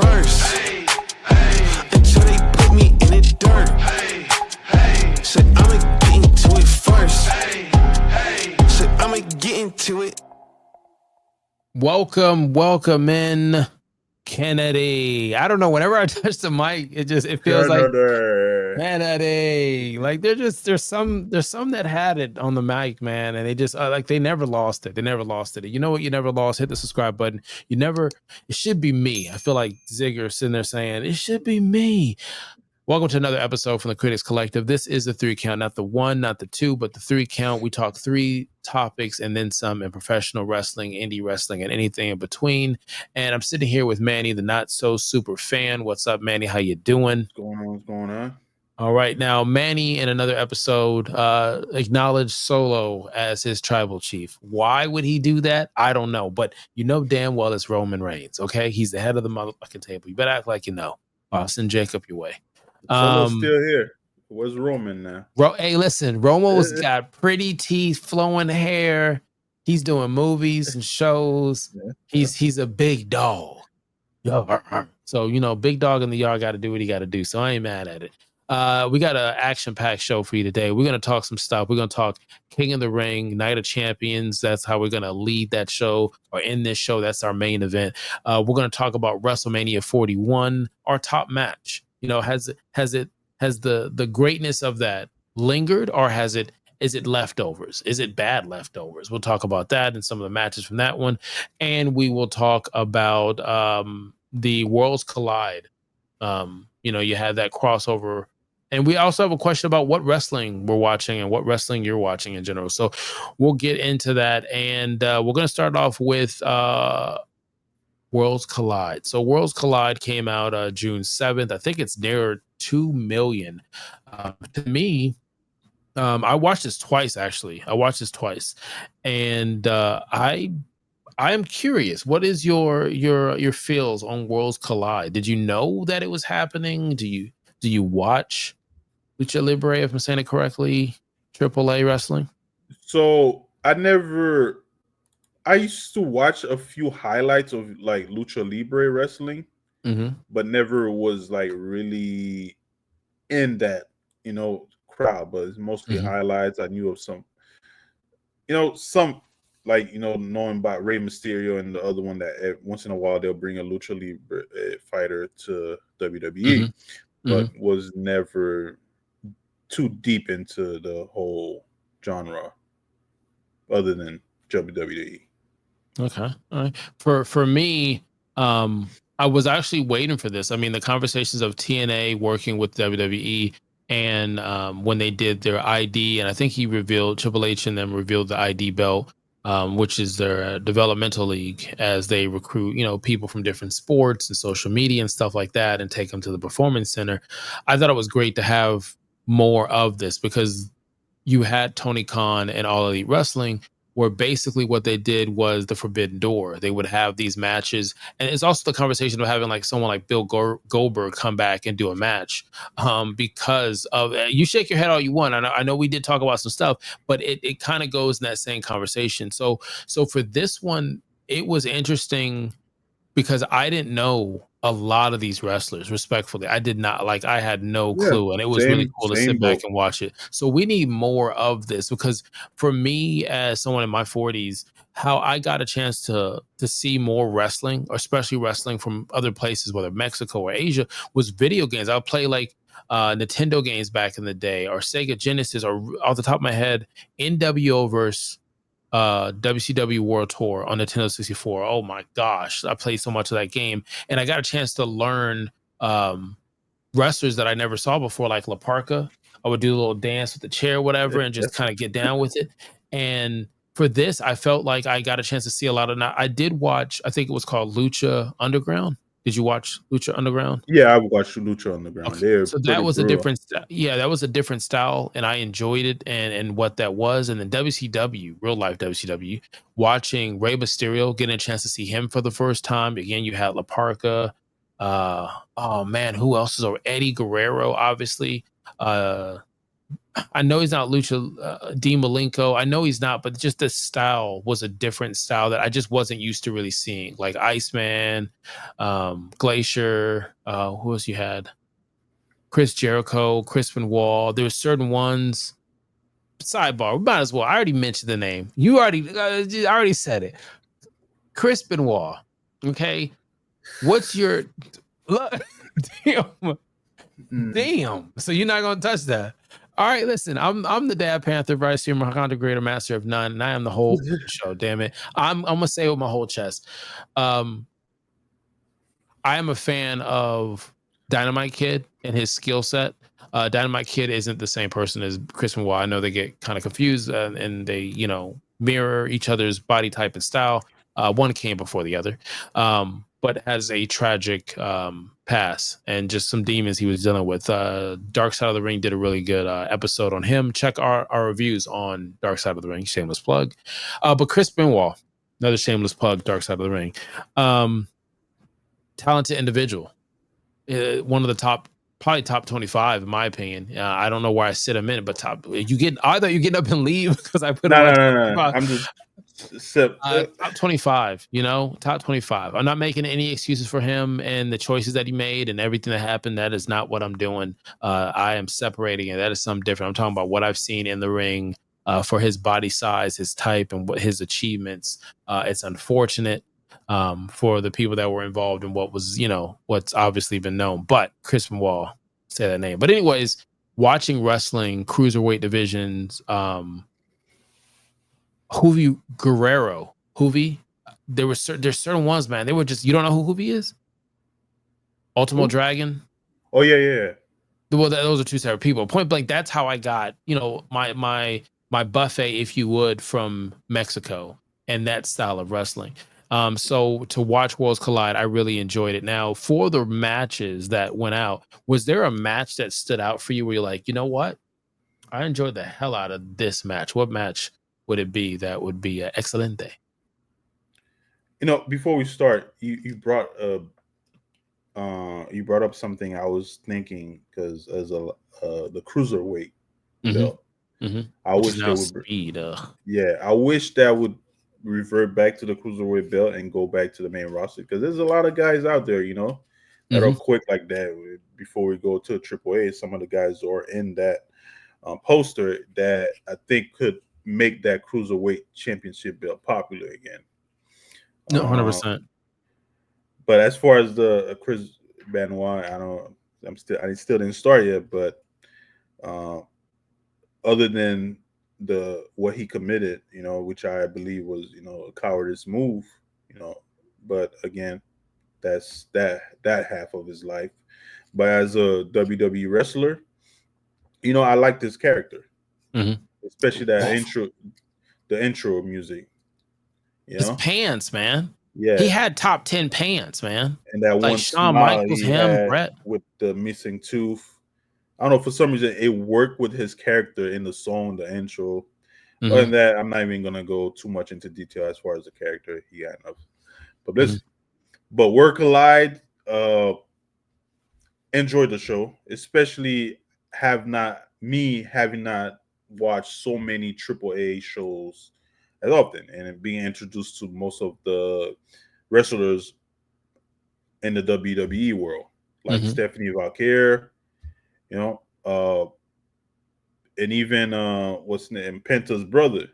first. Until they put me in the dirt. Said I'ma get into it first. Said I'ma get into it. Welcome in, Kennedy. I don't know. Whenever I touch the mic, it feels like Kennedy. Like there's some that had it on the mic, man, and they just they never lost it. They never lost it. You know what? You never lost. Hit the subscribe button. It should be me. I feel like Zigger sitting there saying it should be me. Welcome to another episode from the Critics Collective. This is the 3 count, not the 1, not the 2, but the 3 count. We talk 3 topics and then some in professional wrestling, indie wrestling, and anything in between. And I'm sitting here with Manny, the not so super fan. What's up, Manny? How you doing? What's going on? All right. Now, Manny, in another episode, acknowledged Solo as his tribal chief. Why would he do that? I don't know. But you know damn well it's Roman Reigns, okay? He's the head of the motherfucking table. You better act like you know. I'll send Jacob your way. Solo's still here. Where's Roman now? Hey, listen, Romo's got pretty teeth, flowing hair. He's doing movies and shows. He's a big dog. So, you know, big dog in the yard got to do what he got to do. So I ain't mad at it. We got an action-packed show for you today. We're going to talk some stuff. We're going to talk King of the Ring, Night of Champions. That's how we're going to lead that show, or in this show. That's our main event. We're going to talk about WrestleMania 41, our top match. You know, has the greatness of that lingered, or is it leftovers? Is it bad leftovers? We'll talk about that and some of the matches from that one. And we will talk about the Worlds Collide. You know, you had that crossover. And we also have a question about what wrestling we're watching and what wrestling you're watching in general. So we'll get into that. And we're going to start off with Worlds Collide. So Worlds Collide came out June 7th. I think it's near 2 million. To me, I watched this twice, actually. And I am curious. What is your feels on Worlds Collide? Did you know that it was happening? Do you watch Lucha Libre, if I'm saying it correctly, AAA wrestling? So I used to watch a few highlights of like Lucha Libre wrestling, but never was like really in that, you know, crowd. But it's mostly highlights. I knew of some like, you know, knowing about Rey Mysterio and the other one that once in a while they'll bring a Lucha Libre fighter to WWE, but was never too deep into the whole genre other than WWE. Okay. All right. For me, I was actually waiting for this. I mean, the conversations of TNA working with WWE, and when they did their ID, and I think Triple H and them revealed the ID belt, which is their developmental league, as they recruit, you know, people from different sports and social media and stuff like that, and take them to the Performance Center. I thought it was great to have more of this, because you had Tony Khan and All Elite Wrestling, where basically what they did was the Forbidden Door. They would have these matches, and it's also the conversation of having like someone like Bill Goldberg come back and do a match, because of you shake your head all you want. I know we did talk about some stuff, but it kind of goes in that same conversation. So for this one, it was interesting because I didn't know a lot of these wrestlers, respectfully. I did not, like, I had no clue, and it was really cool to sit back and watch it. So we need more of this, because for me, as someone in my 40s, how I got a chance to see more wrestling, or especially wrestling from other places, whether Mexico or Asia, was video games. I would play like Nintendo games back in the day, or Sega Genesis, or off the top of my head, NWO versus WCW World Tour on Nintendo 64. Oh my gosh, I played so much of that game, and I got a chance to learn wrestlers that I never saw before, like La Parka. I would do a little dance with the chair, whatever, and just kind of get down with it. And for this, I felt like I got a chance to see a lot of. Now, I did watch, I think it was called Lucha Underground. Did you watch Lucha Underground? Yeah, I watched Lucha Underground. Okay. So that was a different, that was a different style, and I enjoyed it and what that was. And then WCW, real life WCW, watching Rey Mysterio, getting a chance to see him for the first time. Again, you had La Parka. Oh man, who else is over? Eddie Guerrero, obviously. I know he's not Lucha Dean Malenko. I know he's not, but just the style was a different style that I just wasn't used to really seeing. Like Iceman, Glacier, who else you had? Chris Jericho, Crispin Wall. There were certain ones. Sidebar, we might as well. I already mentioned the name. I already said it. Crispin Wall. Okay. What's your damn? Damn. So you're not gonna touch that. All right, listen. I'm the Dad Panther, Vice Here, Mahakanda Greater Master of None, and I am the whole show. Damn it. I'm gonna say it with my whole chest. I am a fan of Dynamite Kid and his skill set. Dynamite Kid isn't the same person as Chris Benoit. I know they get kind of confused and they, mirror each other's body type and style. One came before the other, but has a tragic past and just some demons he was dealing with. Dark Side of the Ring did a really good episode on him. Check our reviews on Dark Side of the Ring. Shameless plug. But Chris Benoit, another shameless plug, Dark Side of the Ring. Talented individual. One of the probably top 25 in my opinion. I don't know where I sit a minute, but I thought you getting up and leave because I put no. I'm just top 25, top 25. I'm not making any excuses for him and the choices that he made and everything that happened. That is not what I'm doing. I am separating it. That is something different. I'm talking about what I've seen in the ring for his body size, his type, and what his achievements. It's unfortunate for the people that were involved in what was, what's obviously been known. But Chris Benoit, say that name. But anyways, watching wrestling, cruiserweight divisions, Juvi Guerrero, there's certain ones, man. They were just, you don't know who Juvi is? Ultimo Dragon. Oh yeah. Well, those are two separate people. Point blank, that's how I got, my buffet, if you would, from Mexico and that style of wrestling. So to watch Worlds Collide, I really enjoyed it. Now, for the matches that went out, was there a match that stood out for you where you're like, you know what? I enjoyed the hell out of this match. What match would it be that would be excelente? Before we start, you brought up something I was thinking because as the cruiserweight belt, I wish they would speed. I wish that would revert back to the cruiserweight belt and go back to the main roster because there's a lot of guys out there, that are quick like that. Before we go to AAA, some of the guys who are in that poster that I think could make that cruiserweight championship belt popular again. No, 100%. But as far as the Chris Benoit, I still didn't start yet. But other than what he committed, which I believe was a cowardice move, but again, that's that half of his life. But as a WWE wrestler, I like this character, especially the intro music. His pants, man. Yeah, he had top 10 pants, man. And that like one Shawn smile Michaels, he him, had Brett with the missing tooth. I don't know, for some reason it worked with his character in the song, the intro. Other than that, I'm not even gonna go too much into detail as far as the character he had enough. But World Collide, enjoyed the show, especially having not watched so many AAA shows as often and being introduced to most of the wrestlers in the WWE world, like Stephanie Valkyrie, and even what's his name, Penta's brother,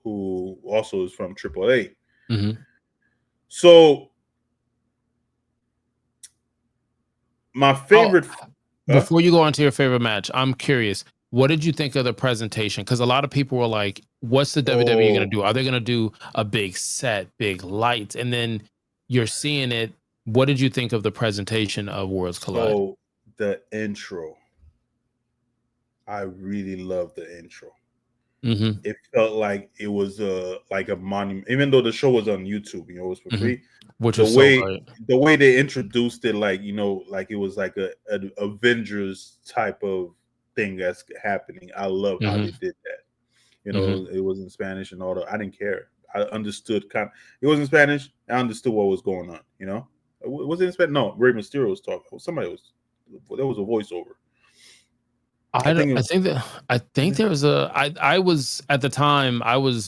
who also is from AAA. So my favorite. Before you go on to your favorite match, I'm curious. What did you think of the presentation? Because a lot of people were like, what's the WWE going to do? Are they going to do a big set, big lights? And then you're seeing it. What did you think of the presentation of Worlds Collide? So the intro. I really loved the intro. It felt like it was like a monument, even though the show was on YouTube, it was for free. Which the was the way they introduced it, like like it was like a Avengers type of thing that's happening. I love how they did that. It was in Spanish and all that. I didn't care. I understood it was in Spanish. I understood what was going on. Was it in Spanish? No, Rey Mysterio was talking. There was a voiceover. I don't, I think there was I was at the time I was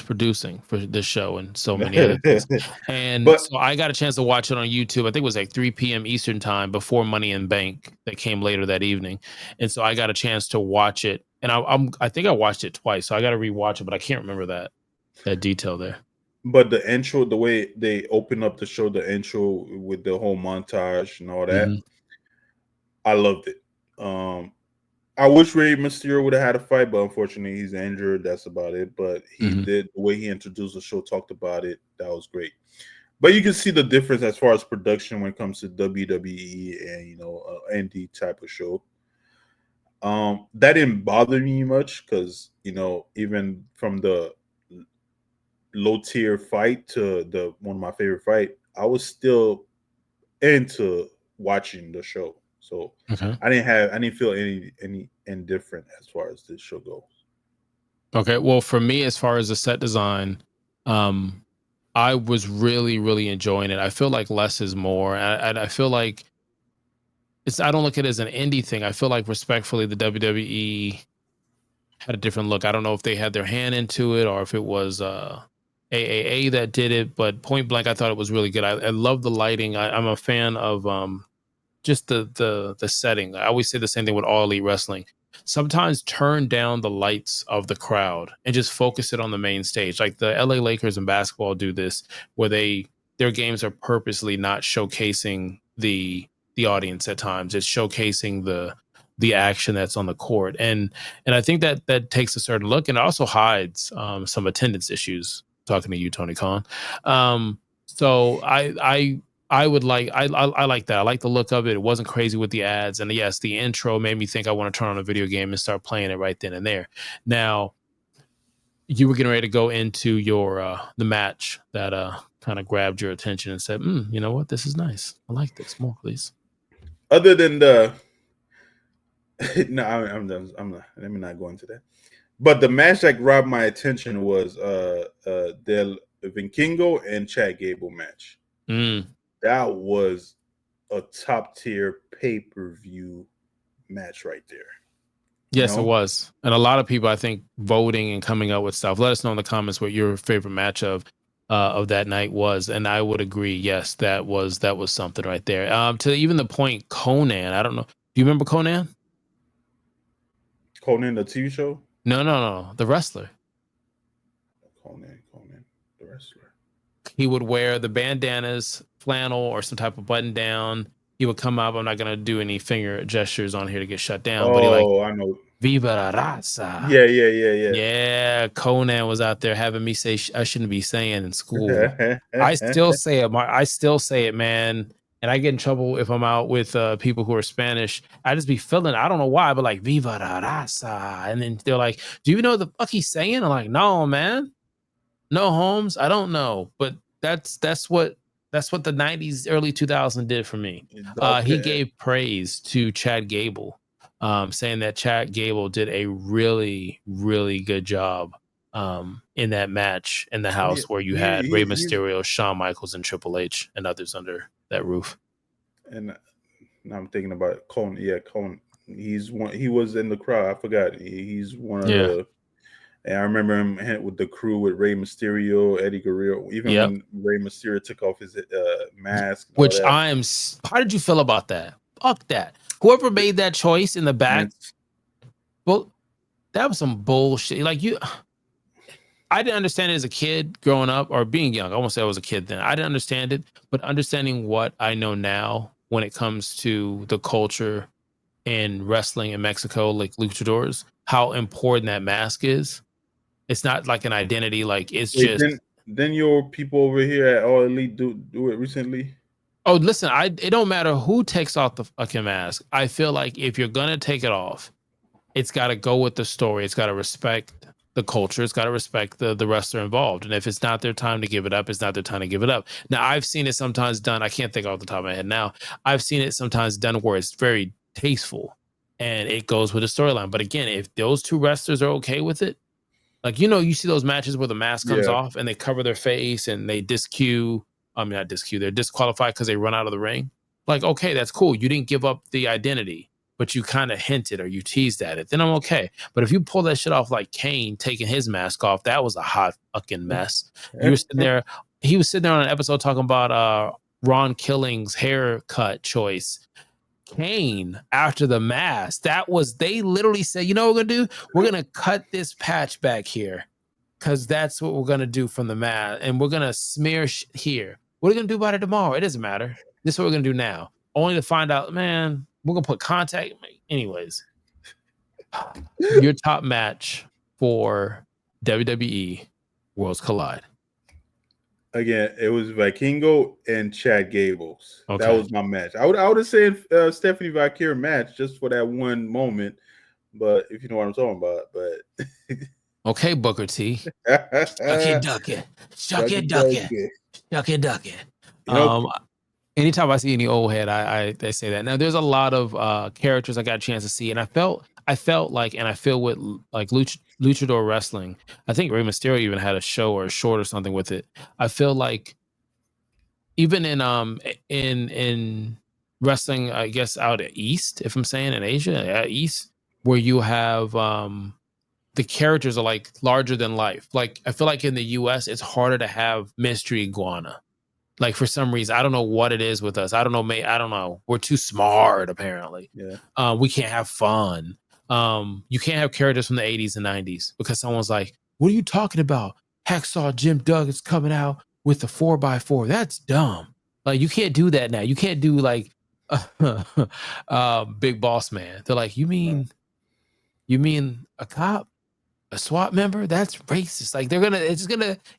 producing for this show and so many other things. And but so I got a chance to watch it on YouTube. I think it was like 3 p.m. Eastern time before Money in Bank that came later that evening. And so I got a chance to watch it. And I think I watched it twice. So I got to rewatch it, but I can't remember that detail there. but the intro, the way they open up the show, the intro with the whole montage and all that, I loved it. I wish Rey Mysterio would have had a fight, but unfortunately he's injured. That's about it. But he did, the way he introduced the show, talked about it. That was great. But you can see the difference as far as production when it comes to WWE and indie type of show. That didn't bother me much because even from the low tier fight to the one of my favorite fight, I was still into watching the show. So I didn't feel any indifferent as far as this show goes. Okay. Well, for me, as far as the set design, I was really, really enjoying it. I feel like less is more. And I feel like I don't look at it as an indie thing. I feel like respectfully, the WWE had a different look. I don't know if they had their hand into it or if it was AAA that did it, but point blank, I thought it was really good. I love the lighting. I'm a fan of just the setting. I always say the same thing with All Elite Wrestling. Sometimes turn down the lights of the crowd and just focus it on the main stage. Like the LA Lakers in basketball do this, where their games are purposely not showcasing the audience at times. It's showcasing the action that's on the court. And I think that takes a certain look and also hides some attendance issues. Talking to you, Tony Khan. So I would like I like that. I like the look of it. It wasn't crazy with the ads, and yes, the intro made me think I want to turn on a video game and start playing it right then and there. Now, you were getting ready to go into your the match that kind of grabbed your attention and said, you know what, this is nice. I like this. More, please. Other than the no, I'm done. I'm not. Let me not go into that. But the match that grabbed my attention was Del Vikingo and Chad Gable match. That was a top tier pay-per-view match right there. Yes, it was. And a lot of people, I think, voting and coming up with stuff. Let us know in the comments what your favorite match of that night was. And I would agree. Yes, that was something right there. To even the point, Conan, I don't know. Do you remember Conan? Conan, the TV show? No. The wrestler. Conan, the wrestler. He would wear the bandanas, flannel, or some type of button down. He would come up. I'm not gonna do any finger gestures on here to get shut down. But I know. Viva la raza. Yeah. Yeah, Conan was out there having me say I shouldn't be saying in school. I still say it. I still say it, man. And I get in trouble if I'm out with people who are Spanish. I just be feeling, I don't know why, but like Viva la raza. And then they're like, do you know what the fuck he's saying? I'm like, no, man. No, Holmes, I don't know. But that's what the 90s, early 2000s did for me. He gave praise to Chad Gable, saying that Chad Gable did a really, really good job in that match in the house where you had Rey Mysterio, Shawn Michaels, and Triple H and others under that roof. And now I'm thinking about Conan. Yeah, Conan. He's one. He was in the crowd. I forgot. He's one of the. And I remember him with the crew with Rey Mysterio, Eddie Guerrero. Even when Rey Mysterio took off his mask, which how did you feel about that? Fuck that. Whoever made that choice in the back, well, that was some bullshit. Like I didn't understand it as a kid growing up or being young. I won't say I was a kid then. I didn't understand it, but understanding what I know now when it comes to the culture in wrestling in Mexico, like luchadors, how important that mask is. It's not like an identity. Like it's just. Then your people over here at All Elite do it recently. Oh, listen, it don't matter who takes off the fucking mask. I feel like if you're gonna take it off, it's got to go with the story. It's got to respect the culture. It's got to respect the wrestler involved. And if it's not their time to give it up, it's not their time to give it up. Now, I've seen it sometimes done. I can't think off the top of my head now. I've seen it sometimes done where it's very tasteful and it goes with the storyline. But again, if those two wrestlers are okay with it, like, you see those matches where the mask comes off and they cover their face and they they're disqualified because they run out of the ring. Like, okay, that's cool. You didn't give up the identity, but you kind of hinted or you teased at it, then I'm okay. But if you pull that shit off like Kane taking his mask off, that was a hot fucking mess. You were sitting there, he was sitting there on an episode talking about Ron Killing's haircut choice. Kane, after the mask, they literally said, you know what we're gonna do? We're gonna cut this patch back here because that's what we're gonna do from the mask, and we're gonna smear here. What are you gonna do about it tomorrow? It doesn't matter. This is what we're gonna do now. Only to find out, man, we're gonna put contact. Anyways, your top match for WWE Worlds Collide. Again, it was Vikingo and Chad Gables. Okay. That was my match. I would have said Stephanie Valkyrie match just for that one moment, but if you know what I'm talking about. But okay, Booker T. Duck it. Anytime I see any old head, they say that. Now there's a lot of characters I got a chance to see, and I felt like, and I feel with like Luchador Wrestling, I think Rey Mysterio even had a show or a short or something with it. I feel like even in wrestling, I guess out east, if I'm saying in Asia, east, where you have the characters are like larger than life. Like I feel like in the US, it's harder to have Mystery Iguana. Like for some reason, I don't know what it is with us. I don't know. We're too smart, apparently. Yeah. We can't have fun. You can't have characters from the 80s and 90s because someone's like, what are you talking about? Hacksaw Jim Duggan is coming out with the 4x4. That's dumb. Like you can't do that now. You can't do like Big Boss Man. They're like, you mean a cop? A SWAT member? That's racist. Like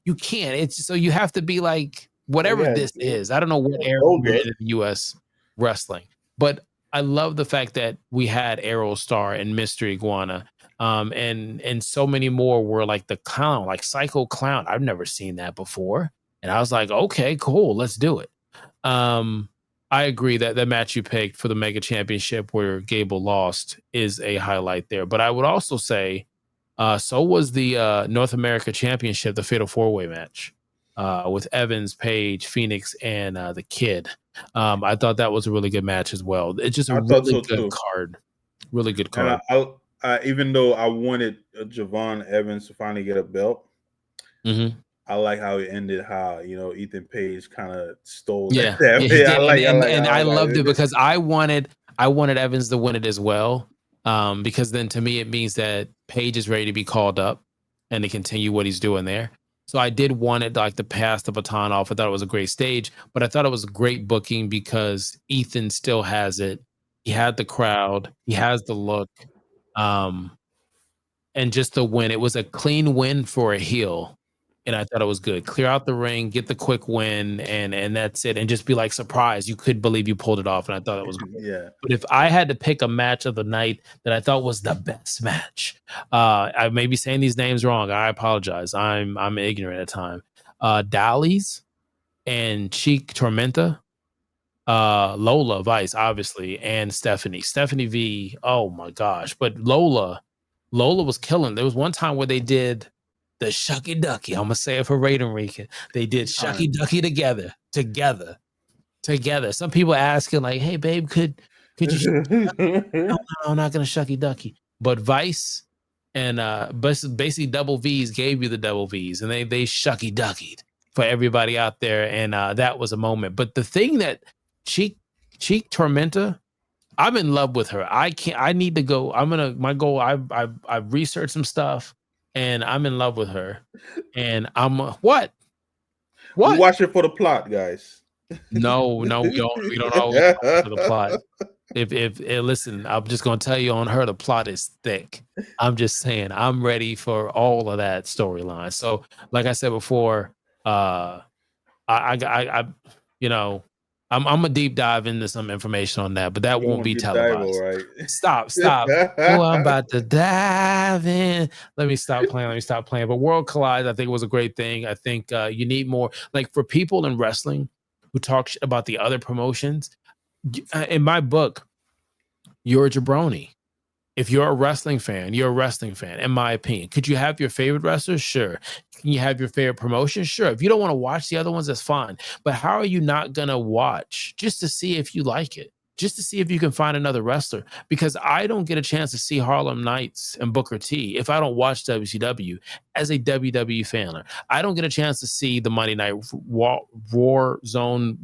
you can't. It's so you have to be like whatever this is. I don't know what era we're in the US wrestling, but I love the fact that we had Aerostar and Mystery Iguana, and so many more were like the clown, like Psycho Clown. I've never seen that before, and I was like, okay, cool, let's do it. I agree that the match you picked for the Mega Championship where Gable lost is a highlight there, but I would also say, so was the North America Championship, the Fatal 4-Way match with Evans, Page, Phoenix, and the Kid. I thought that was a really good match as well. It's just a really good card. Really good card. And I even though I wanted Javon Evans to finally get a belt, I like how it ended. How Ethan Page kind of stole that. I loved it because I wanted Evans to win it as well. Because then to me it means that Page is ready to be called up and to continue what he's doing there. So I did want it like to pass the baton off. I thought it was a great stage, but I thought it was a great booking because Ethan still has it. He had the crowd, he has the look, and just the win. It was a clean win for a heel. And I thought it was good. Clear out the ring, get the quick win, and that's it. And just be like surprised. You couldn't believe you pulled it off. And I thought it was good. Yeah. But if I had to pick a match of the night that I thought was the best match, I may be saying these names wrong. I apologize. I'm ignorant at time. Dallies and Cheek Tormenta, Lola Vice, obviously, and Stephanie V. Oh my gosh. But Lola was killing. There was one time where they did the Shucky Ducky. I'm gonna say it for Raiden Rican. They did Shucky Ducky together. Some people asking like, "Hey, babe, could you?" No, I'm not gonna Shucky Ducky. But Vice and basically Double V's gave you the Double V's, and they Shucky Duckied for everybody out there, and that was a moment. But the thing that Cheek Tormenta, I'm in love with her. I need to go. My goal. I've researched some stuff. And I'm in love with her. And I'm what? We watch it for the plot, guys. No, we don't. We don't always watch for the plot. If listen, I'm just gonna tell you on her, the plot is thick. I'm just saying, I'm ready for all of that storyline. So, like I said before, I'm a deep dive into some information on that, but that won't be televised. Right? Stop. Oh, I'm about to dive in. Let me stop playing. But World Collide, I think, was a great thing. I think you need more, like, for people in wrestling who talk about the other promotions. In my book, you're a jabroni. If you're a wrestling fan, you're a wrestling fan, in my opinion. Could you have your favorite wrestlers? Sure. Can you have your favorite promotion? Sure. If you don't want to watch the other ones, that's fine. But how are you not going to watch just to see if you like it? just to see if you can find another wrestler, because I don't get a chance to see Harlem Nights and Booker T if I don't watch WCW as a WWE fan. I don't get a chance to see the Monday Night War Zone,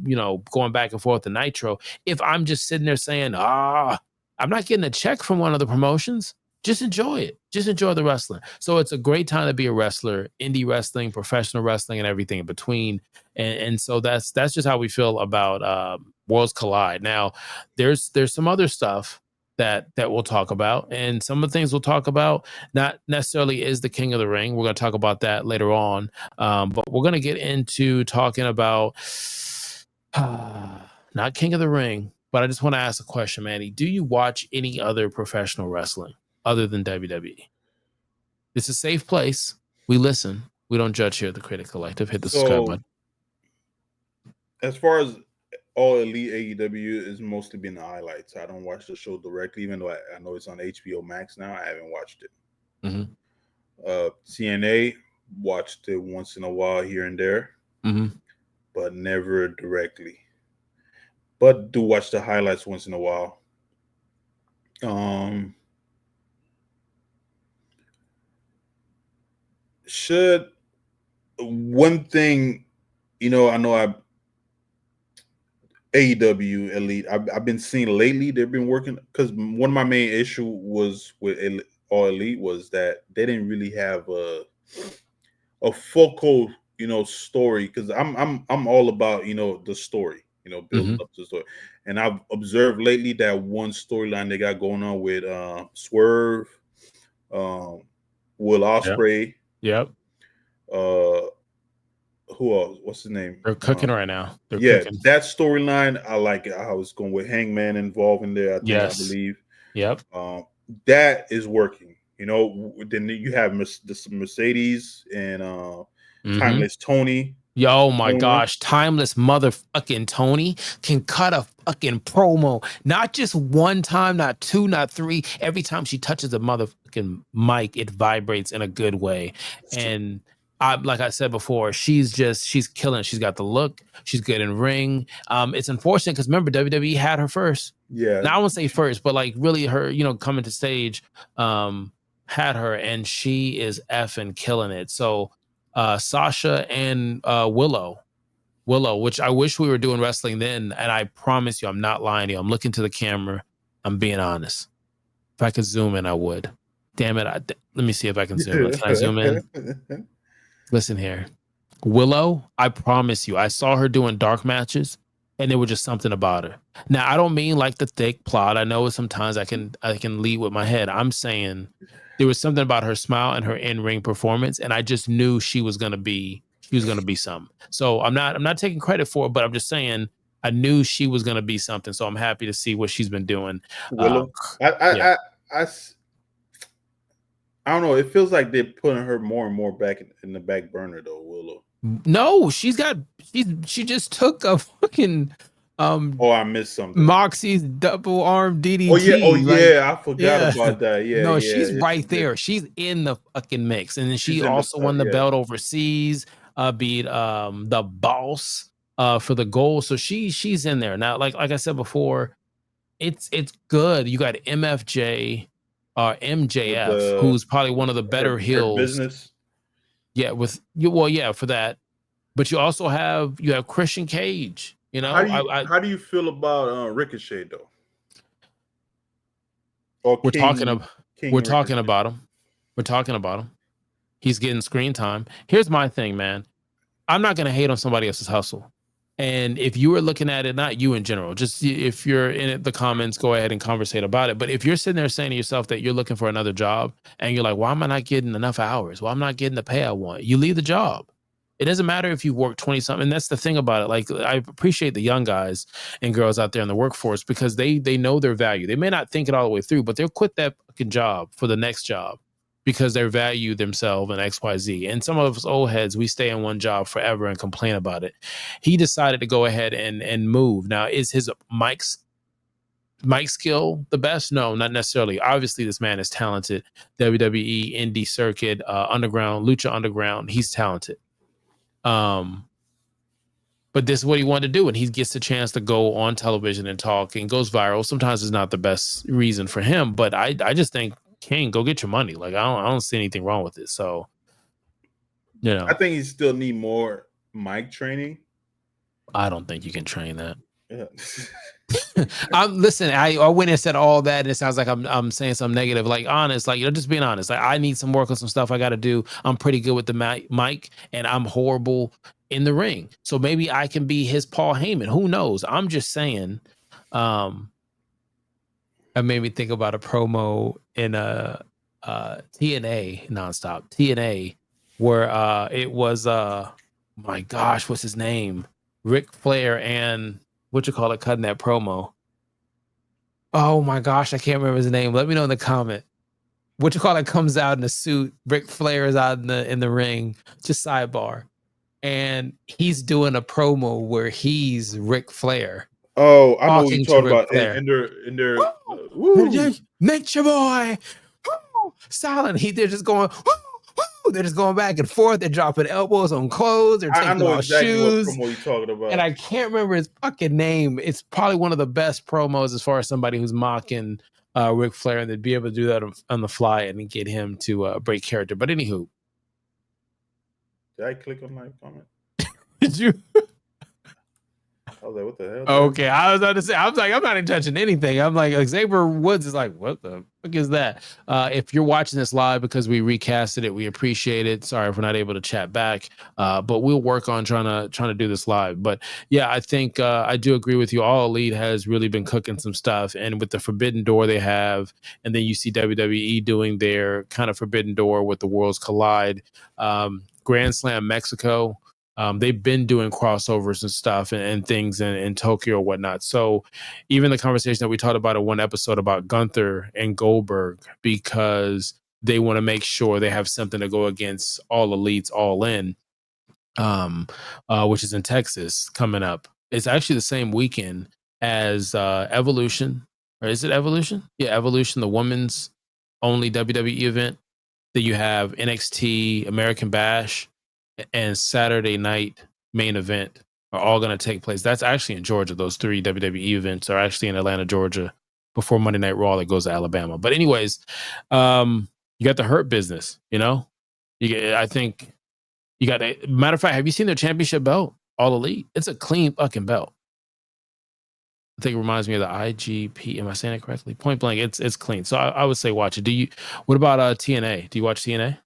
going back and forth to Nitro if I'm just sitting there saying, I'm not getting a check from one of the promotions. Just enjoy it. Just enjoy the wrestling. So it's a great time to be a wrestler, indie wrestling, professional wrestling, and everything in between. And so that's just how we feel about Worlds Collide. Now, there's some other stuff that we'll talk about, and some of the things we'll talk about not necessarily is the King of the Ring. We're going to talk about that later on, but we're going to get into talking about not King of the Ring. But I just want to ask a question, Manny. Do you watch any other professional wrestling other than WWE? It's a safe place. We listen. We don't judge here at the Critic Collective. Hit the subscribe button. As far as All Elite AEW is mostly been the highlights. I don't watch the show directly, even though I know it's on HBO Max now. I haven't watched it. TNA, watched it once in a while here and there, but never directly. But do watch the highlights once in a while. Should one thing, I know AEW Elite, I've been seeing lately, they've been working, because one of my main issue was with All Elite was that they didn't really have a focal, story, because I'm all about, the story, building up the story. And I've observed lately that one storyline they got going on with Swerve, Will Ospreay. Yep. Who else? What's his name? They're cooking right now. Cooking. That storyline, I like it. I was going with Hangman involved in there. I believe. Yep. That is working. Then you have Mercedes and Timeless Tony. Yo, my gosh, Timeless motherfucking Tony can cut a fucking promo. Not just one time, not two, not three. Every time she touches a motherfucking mic, it vibrates in a good way. And like I said before, she's killing. She's got the look. She's good in ring. It's unfortunate because remember, WWE had her first. Yeah. Now I won't say first, but like really her, coming to stage, had her, and she is effing killing it. So Sasha and Willow, which I wish we were doing wrestling then. And I promise you, I'm not lying to you. I'm looking to the camera. I'm being honest. If I could zoom in, I would. Damn it. Let me see if I can zoom in. Can I zoom in? Listen here. Willow, I promise you, I saw her doing dark matches and there was just something about her. Now, I don't mean like the thick plot. I know sometimes I can lead with my head. I'm saying there was something about her smile and her in-ring performance, and I just knew she was gonna be something. So I'm not taking credit for it, but I'm just saying I knew she was gonna be something. So I'm happy to see what she's been doing. Willow, I don't know. It feels like they're putting her more and more back in the back burner, though. Willow. No, she just took a fucking I missed something. Moxie's double arm DDT. I forgot about that. Yeah, no, she's right there. She's in the fucking mix, and then she also won the belt overseas. Beat the Boss for the goal. So she's in there now. Like I said before, it's good. You got MJF, who's probably one of the better heels. Business. Yeah, for that. But you also have Christian Cage. How do you feel about Ricochet though? We're talking about him. We're talking about him. He's getting screen time. Here's my thing, man. I'm not gonna hate on somebody else's hustle. And if you were looking at it, not you in general, just if you're in the comments, go ahead and conversate about it. But if you're sitting there saying to yourself that you're looking for another job and you're like, why am I not getting enough hours? Well, I'm not getting the pay I want. You leave the job. It doesn't matter if you work 20 something. And that's the thing about it. Like, I appreciate the young guys and girls out there in the workforce because they know their value. They may not think it all the way through, but they'll quit that fucking job for the next job because they value themselves and XYZ. And some of us old heads, we stay in one job forever and complain about it. He decided to go ahead and move. Now, is his mic skill the best? No, not necessarily. Obviously, this man is talented. WWE, indie circuit, underground, lucha underground. He's talented. But this is what he wanted to do, and he gets the chance to go on television and talk and goes viral. Sometimes it's not the best reason for him, but I just think, King, go get your money. Like I don't see anything wrong with it. So, I think he still need more mic training. I don't think you can train that. Yeah. Listen, I went and said all that, and it sounds like I'm saying something negative. Like, honest, like, just being honest. Like, I need some work on some stuff I got to do. I'm pretty good with the mic, and I'm horrible in the ring. So maybe I can be his Paul Heyman. Who knows? I'm just saying. It made me think about a promo in TNA nonstop TNA, where it was my gosh, what's his name? Ric Flair and cutting that promo. Oh my gosh, I can't remember his name. Let me know in the comment. Comes out in a suit. Ric Flair is out in the ring. Just sidebar. And he's doing a promo where he's Ric Flair. Oh, I know what you're talking about. And they're Nature Boy. Woo! Silent. They're just going. Woo! They're just going back and forth. They're dropping elbows on clothes. They're taking off shoes. What promo you're talking about. And I can't remember his fucking name. It's probably one of the best promos as far as somebody who's mocking Ric Flair, and they'd be able to do that on the fly and get him to break character. But anywho, did I click on my comment? Did you? I was like, what the hell? Okay, I was about to say, I'm not even touching anything. I'm like, Xavier Woods is like, what the fuck is that? If you're watching this live because we recasted it, we appreciate it. Sorry if we're not able to chat back, but we'll work on trying to do this live. But yeah, I think I do agree with you. All Elite has really been cooking some stuff, and with the Forbidden Door they have, and then you see WWE doing their kind of Forbidden Door with the Worlds Collide, Grand Slam Mexico. They've been doing crossovers and stuff and things in Tokyo or whatnot. So even the conversation that we talked about in one episode about Gunther and Goldberg, because they want to make sure they have something to go against All Elites, All In, which is in Texas coming up. It's actually the same weekend as Evolution. Or is it Evolution? Yeah, Evolution, the women's only WWE event. Then you have NXT, American Bash, and Saturday night main event are all going to take place. That's actually in Georgia. Those 3 WWE events are actually in Atlanta, Georgia, before Monday Night Raw that goes to Alabama. But anyways, you got the Hurt Business, I think you got a matter of fact, have you seen their championship belt? All Elite. It's a clean fucking belt. I think it reminds me of the IGP. Am I saying it correctly? Point blank, it's clean. So I would say watch it. What about TNA? Do you watch TNA?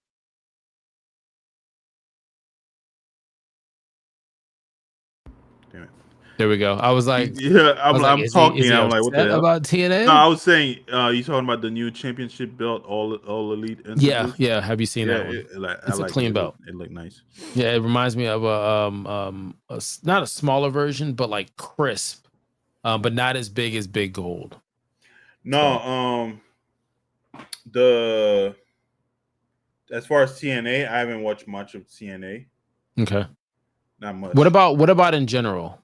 There we go. I was like, yeah, I'm talking. Is he I'm like, what the hell about TNA? No, I was saying, you talking about the new championship belt, all Elite. Yeah. Have you seen that one? It's a clean belt. It looked nice. Yeah, it reminds me of not a smaller version, but like crisp, but not as big as Big Gold. No, as far as TNA, I haven't watched much of TNA. Okay, not much. What about in general?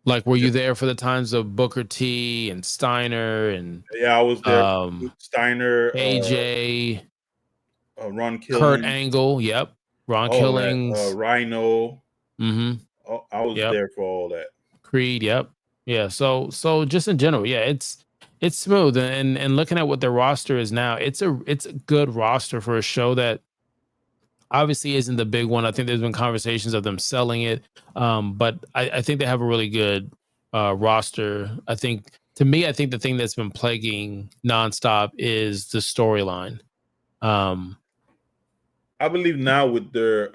Like, were you there for the times of Booker T and Steiner and? Yeah, I was there. Steiner, AJ, Ron Killing, Kurt Angle. Yep, Ron Killings, Rhino. Mm-hmm. I was there for all that. Creed. Yep. Yeah. So just in general, yeah, it's smooth, and looking at what their roster is now, it's a good roster for a show that obviously isn't the big one. I think there's been conversations of them selling it, but I think they have a really good roster. I think the thing that's been plaguing nonstop is the storyline. I believe now with their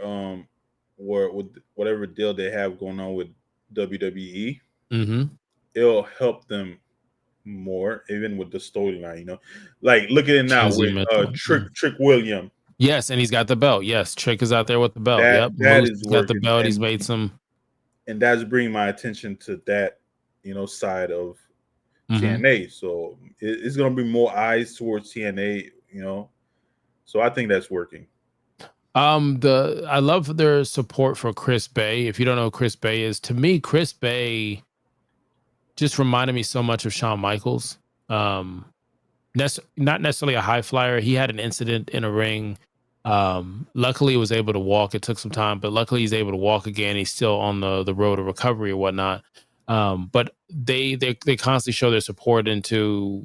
with whatever deal they have going on with WWE, it'll help them more, even with the storyline. Like look at it now with Trick William. Yes, and he's got the belt. Yes, Trick is out there with the belt. That is got the belt. He's made some, and that's bringing my attention to that, side of TNA. So it's gonna be more eyes towards TNA. So I think that's working. I love their support for Chris Bay. If you don't know who Chris Bay is, to me, Chris Bay just reminded me so much of Shawn Michaels. Not necessarily a high flyer. He had an incident in a ring Luckily, he was able to walk. It took some time, but luckily he's able to walk again. He's still on the road to recovery or whatnot. But they constantly show their support into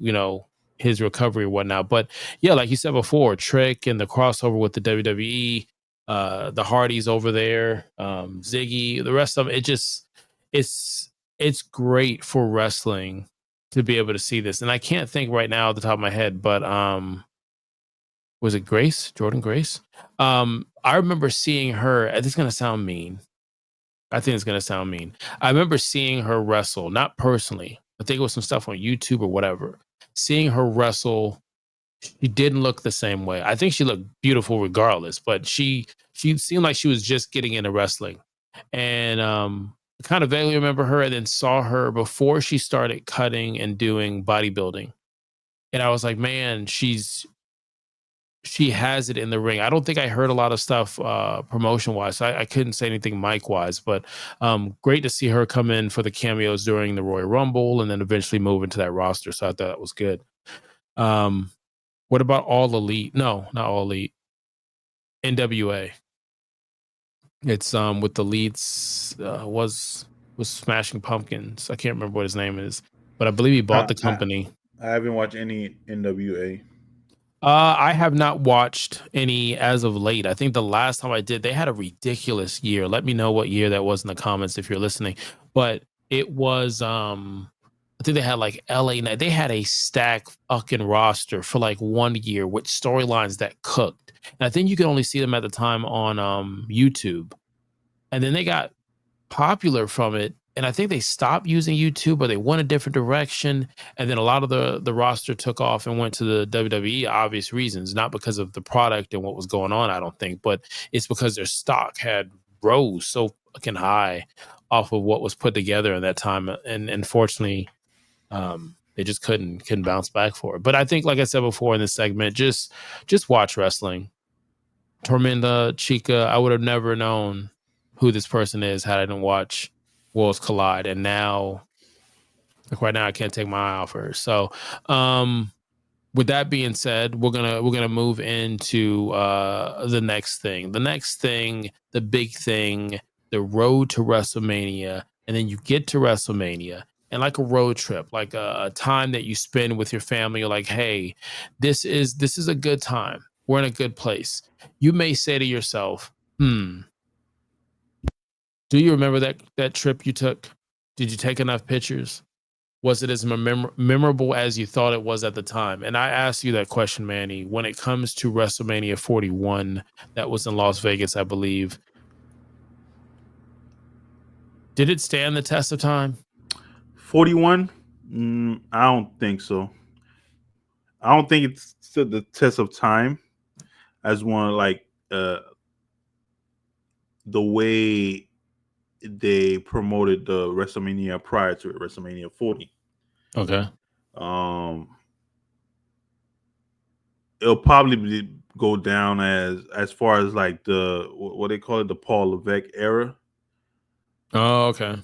his recovery or whatnot. But yeah, like you said before, Trick and the crossover with the WWE, the Hardys over there, Ziggy, the rest of it. It's great for wrestling to be able to see this. And I can't think right now at the top of my head, but was it Grace? Jordan Grace? I remember seeing her. This is gonna sound mean. I think it's gonna sound mean. I remember seeing her wrestle, not personally. I think it was some stuff on YouTube or whatever. Seeing her wrestle, she didn't look the same way. I think she looked beautiful regardless, but she seemed like she was just getting into wrestling. And I kind of vaguely remember her and then saw her before she started cutting and doing bodybuilding. And I was like, man, she has it in the ring. I don't think I heard a lot of stuff promotion wise. So I couldn't say anything mic wise, but great to see her come in for the cameos during the Royal Rumble and then eventually move into that roster. So I thought that was good. What about All Elite? No, not All Elite. NWA. It's with the leads was Smashing Pumpkins. I can't remember what his name is, but I believe he bought the company. I haven't watched any NWA. I have not watched any as of late. I think the last time I did, they had a ridiculous year. Let me know what year that was in the comments if you're listening. But it was, I think they had like LA Night. They had a stacked fucking roster for like 1 year with storylines that cooked. And I think you could only see them at the time on YouTube. And then they got popular from it. And I think they stopped using YouTube or they went a different direction. And then a lot of the roster took off and went to the WWE, obvious reasons, not because of the product and what was going on, I don't think, but it's because their stock had rose so fucking high off of what was put together in that time. And unfortunately, they just couldn't bounce back for it. But I think, like I said before in this segment, just watch wrestling. Tormenta, Chica, I would have never known who this person is had I didn't watch Worlds Collide. And now, like right now, I can't take my eye off her. So, with that being said, we're gonna move into the next thing. The next thing, the big thing, the road to WrestleMania, and then you get to WrestleMania. And like a road trip, like a time that you spend with your family, you're like, hey, this is a good time. We're in a good place. You may say to yourself, do you remember that trip you took? Did you take enough pictures? Was it as memorable as you thought it was at the time? And I asked you that question, Manny, when it comes to WrestleMania 41, that was in Las Vegas, I believe. Did it stand the test of time? 41? I don't think so. I don't think it stood the test of time as one like the way they promoted the WrestleMania prior to it, WrestleMania 40. Okay. It'll probably go down as far as like the what they call it, the Paul Levesque era. Oh, okay.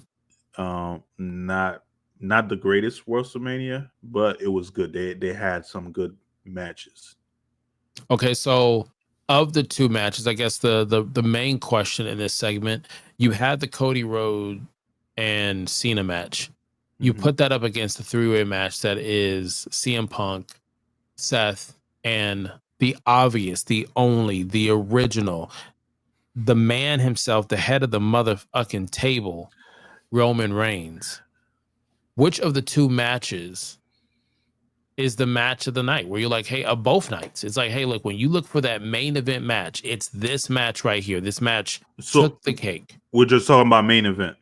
Not the greatest WrestleMania, but it was good. They had some good matches. Okay, so of the two matches, I guess the main question in this segment, you had the Cody Rhodes and Cena match. You put that up against the three-way match that is CM Punk, Seth, and the obvious, the only, the original, the man himself, the head of the motherfucking table, Roman Reigns. Which of the two matches is the match of the night where you're like, hey, of both nights? It's like, hey, look, when you look for that main event match, it's this match right here. This match took the cake. We're just talking about main event.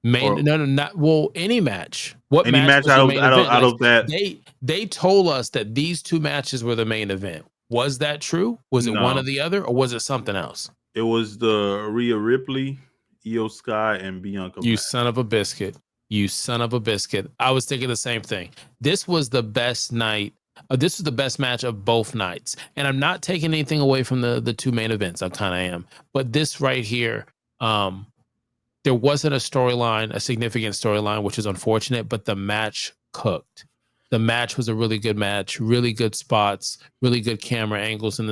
Any match. What any match was out, the of, main out, event? of, out of that? They told us that these two matches were the main event. Was that true? Was it one or the other, or was it something else? It was the Rhea Ripley, Io Sky, and Bianca. You son of a biscuit. You son of a biscuit. I was thinking the same thing. This was the best night. This was the best match of both nights. And I'm not taking anything away from the two main events. I kind of am. But this right here, there wasn't a storyline, a significant storyline, which is unfortunate, but the match cooked. The match was a really good match, really good spots, really good camera angles, and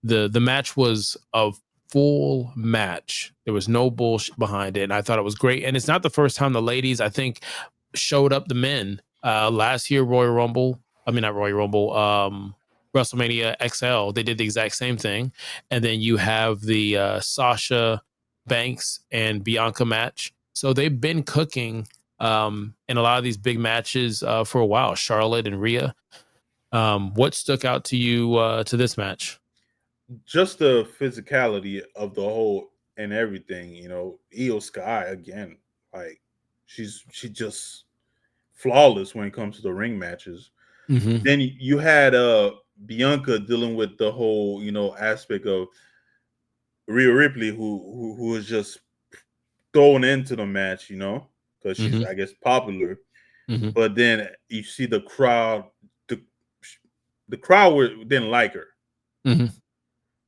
the match was a full match. There was no bullshit behind it, and I thought it was great. And it's not the first time the ladies, I think, showed up the men. Last year, Royal Rumble. I mean, not Royal Rumble. WrestleMania XL. They did the exact same thing. And then you have the Sasha Banks and Bianca match. So they've been cooking in a lot of these big matches for a while. Charlotte and Rhea. What stuck out to you to this match? Just the physicality of the whole and everything, Io Sky again, like she just flawless when it comes to the ring matches. Mm-hmm. Then you had Bianca dealing with the whole, aspect of Rhea Ripley, who was just thrown into the match, because she's, I guess, popular. Mm-hmm. But then you see the crowd, the crowd didn't like her. Mm-hmm.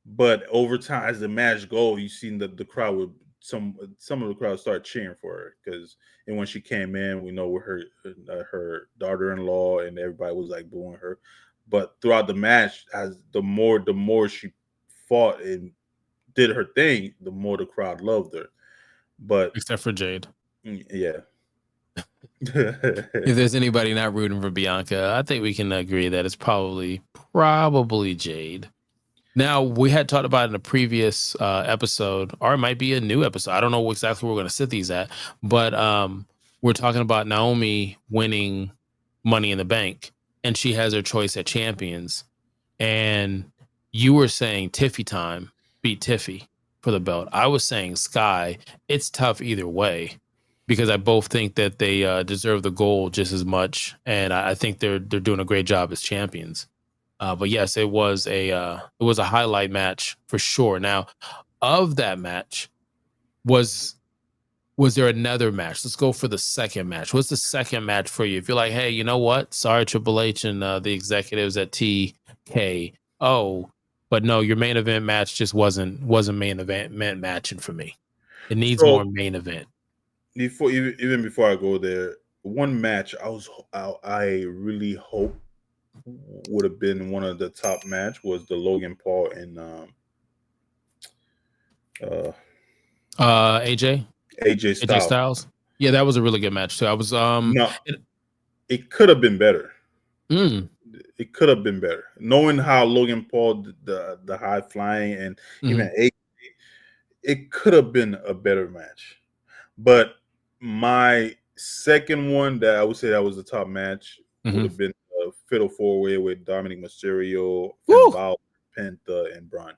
But over time, as the match goes, you seen the crowd would some of the crowd start cheering for her because, and when she came in, we know with her daughter-in-law and everybody was like booing her. But throughout the match, as the more she fought and did her thing, the more the crowd loved her. But Except for Jade. Yeah. If there's anybody not rooting for Bianca, I think we can agree that it's probably Jade. Now, we had talked about in a previous episode, or it might be a new episode. I don't know exactly where we're going to sit these at, but we're talking about Naomi winning Money in the Bank, and she has her choice at Champions. And you were saying Tiffy time beat Tiffy for the belt. I was saying Sky. It's tough either way because I both think that they deserve the gold just as much, and I think they're doing a great job as champions. But yes, it was a highlight match for sure. Now, of that match, was there another match? Let's go for the second match. What's the second match for you? If you're like, hey, you know what? Sorry, Triple H and the executives at TK. Oh, but no, your main event match just wasn't main event matching for me. It needs more main event. Even before I go there, one match I really hope would have been one of the top match was the Logan Paul and AJ Styles. Yeah, that was a really good match too. I was no, it could have been better. It could have been better. Knowing how Logan Paul the high flying and even AJ, it could have been a better match. But my second one that I would say that was the top match would have been a Fatal 4-Way with Dominic Mysterio, Finn Balor, Penta, and Braun.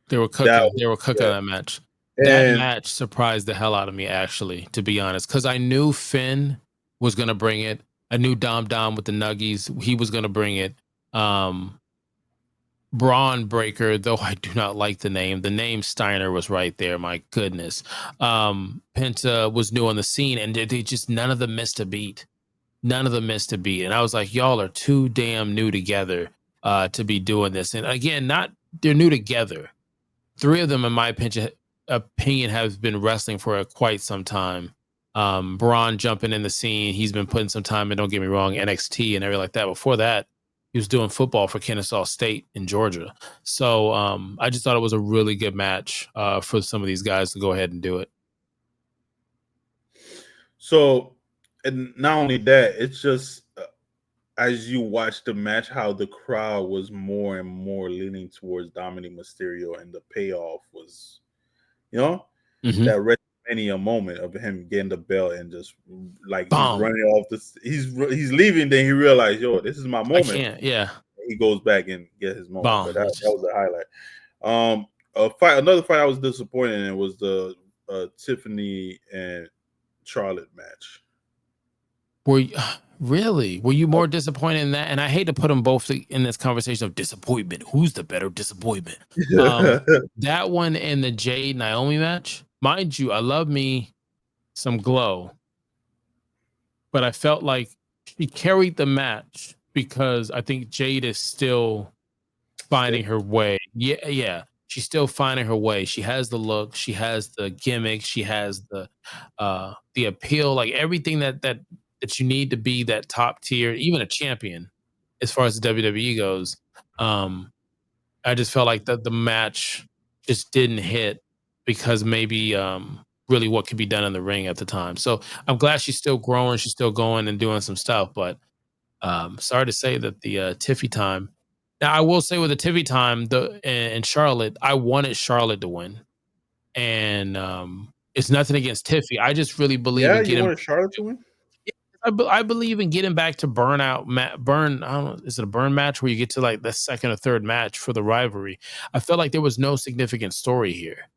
They were cooking. They were cooking that match. That match surprised the hell out of me, actually, to be honest, because I knew Finn was going to bring it. I knew Dom with the Nuggies, he was going to bring it. Braun Breaker, though I do not like the name. The name Steiner was right there. My goodness. Penta was new on the scene, and they just none of them missed a beat. None of them missed a beat. And I was like, y'all are too damn new together to be doing this. And again, they're new together. Three of them, in my opinion, have been wrestling for quite some time. Braun jumping in the scene. He's been putting some time in, don't get me wrong, NXT and everything like that. Before that, he was doing football for Kennesaw State in Georgia. So I just thought it was a really good match for some of these guys to go ahead and do it. So, and not only that, it's just as you watch the match, how the crowd was more and more leaning towards Dominic Mysterio, and the payoff was, that WrestleMania moment of him getting the belt and just like he's running off he's leaving, then he realized, this is my moment. I can't, yeah. He goes back and gets his moment. But that was the highlight. Another fight I was disappointed in was the Tiffany and Charlotte match. Were you more disappointed in that? And I hate to put them both in this conversation of disappointment. Who's the better disappointment? That one and the Jade Naomi match, mind you, I love me some Glow, but I felt like she carried the match because I think Jade is still finding her way. Yeah. She's still finding her way. She has the look, she has the gimmick, she has the appeal, like everything that you need to be that top tier, even a champion, as far as the WWE goes. I I just felt like the match just didn't hit because maybe really what could be done in the ring at the time. So I'm glad she's still growing, she's still going and doing some stuff. But sorry to say that the Tiffy time. Now I will say with the Tiffy time, and Charlotte, I wanted Charlotte to win, and it's nothing against Tiffy. I just really believe Yeah, in you getting. wanted Charlotte to win? I believe in getting back to burn. I don't know. Is it a burn match where you get to like the second or third match for the rivalry? I felt like there was no significant story here,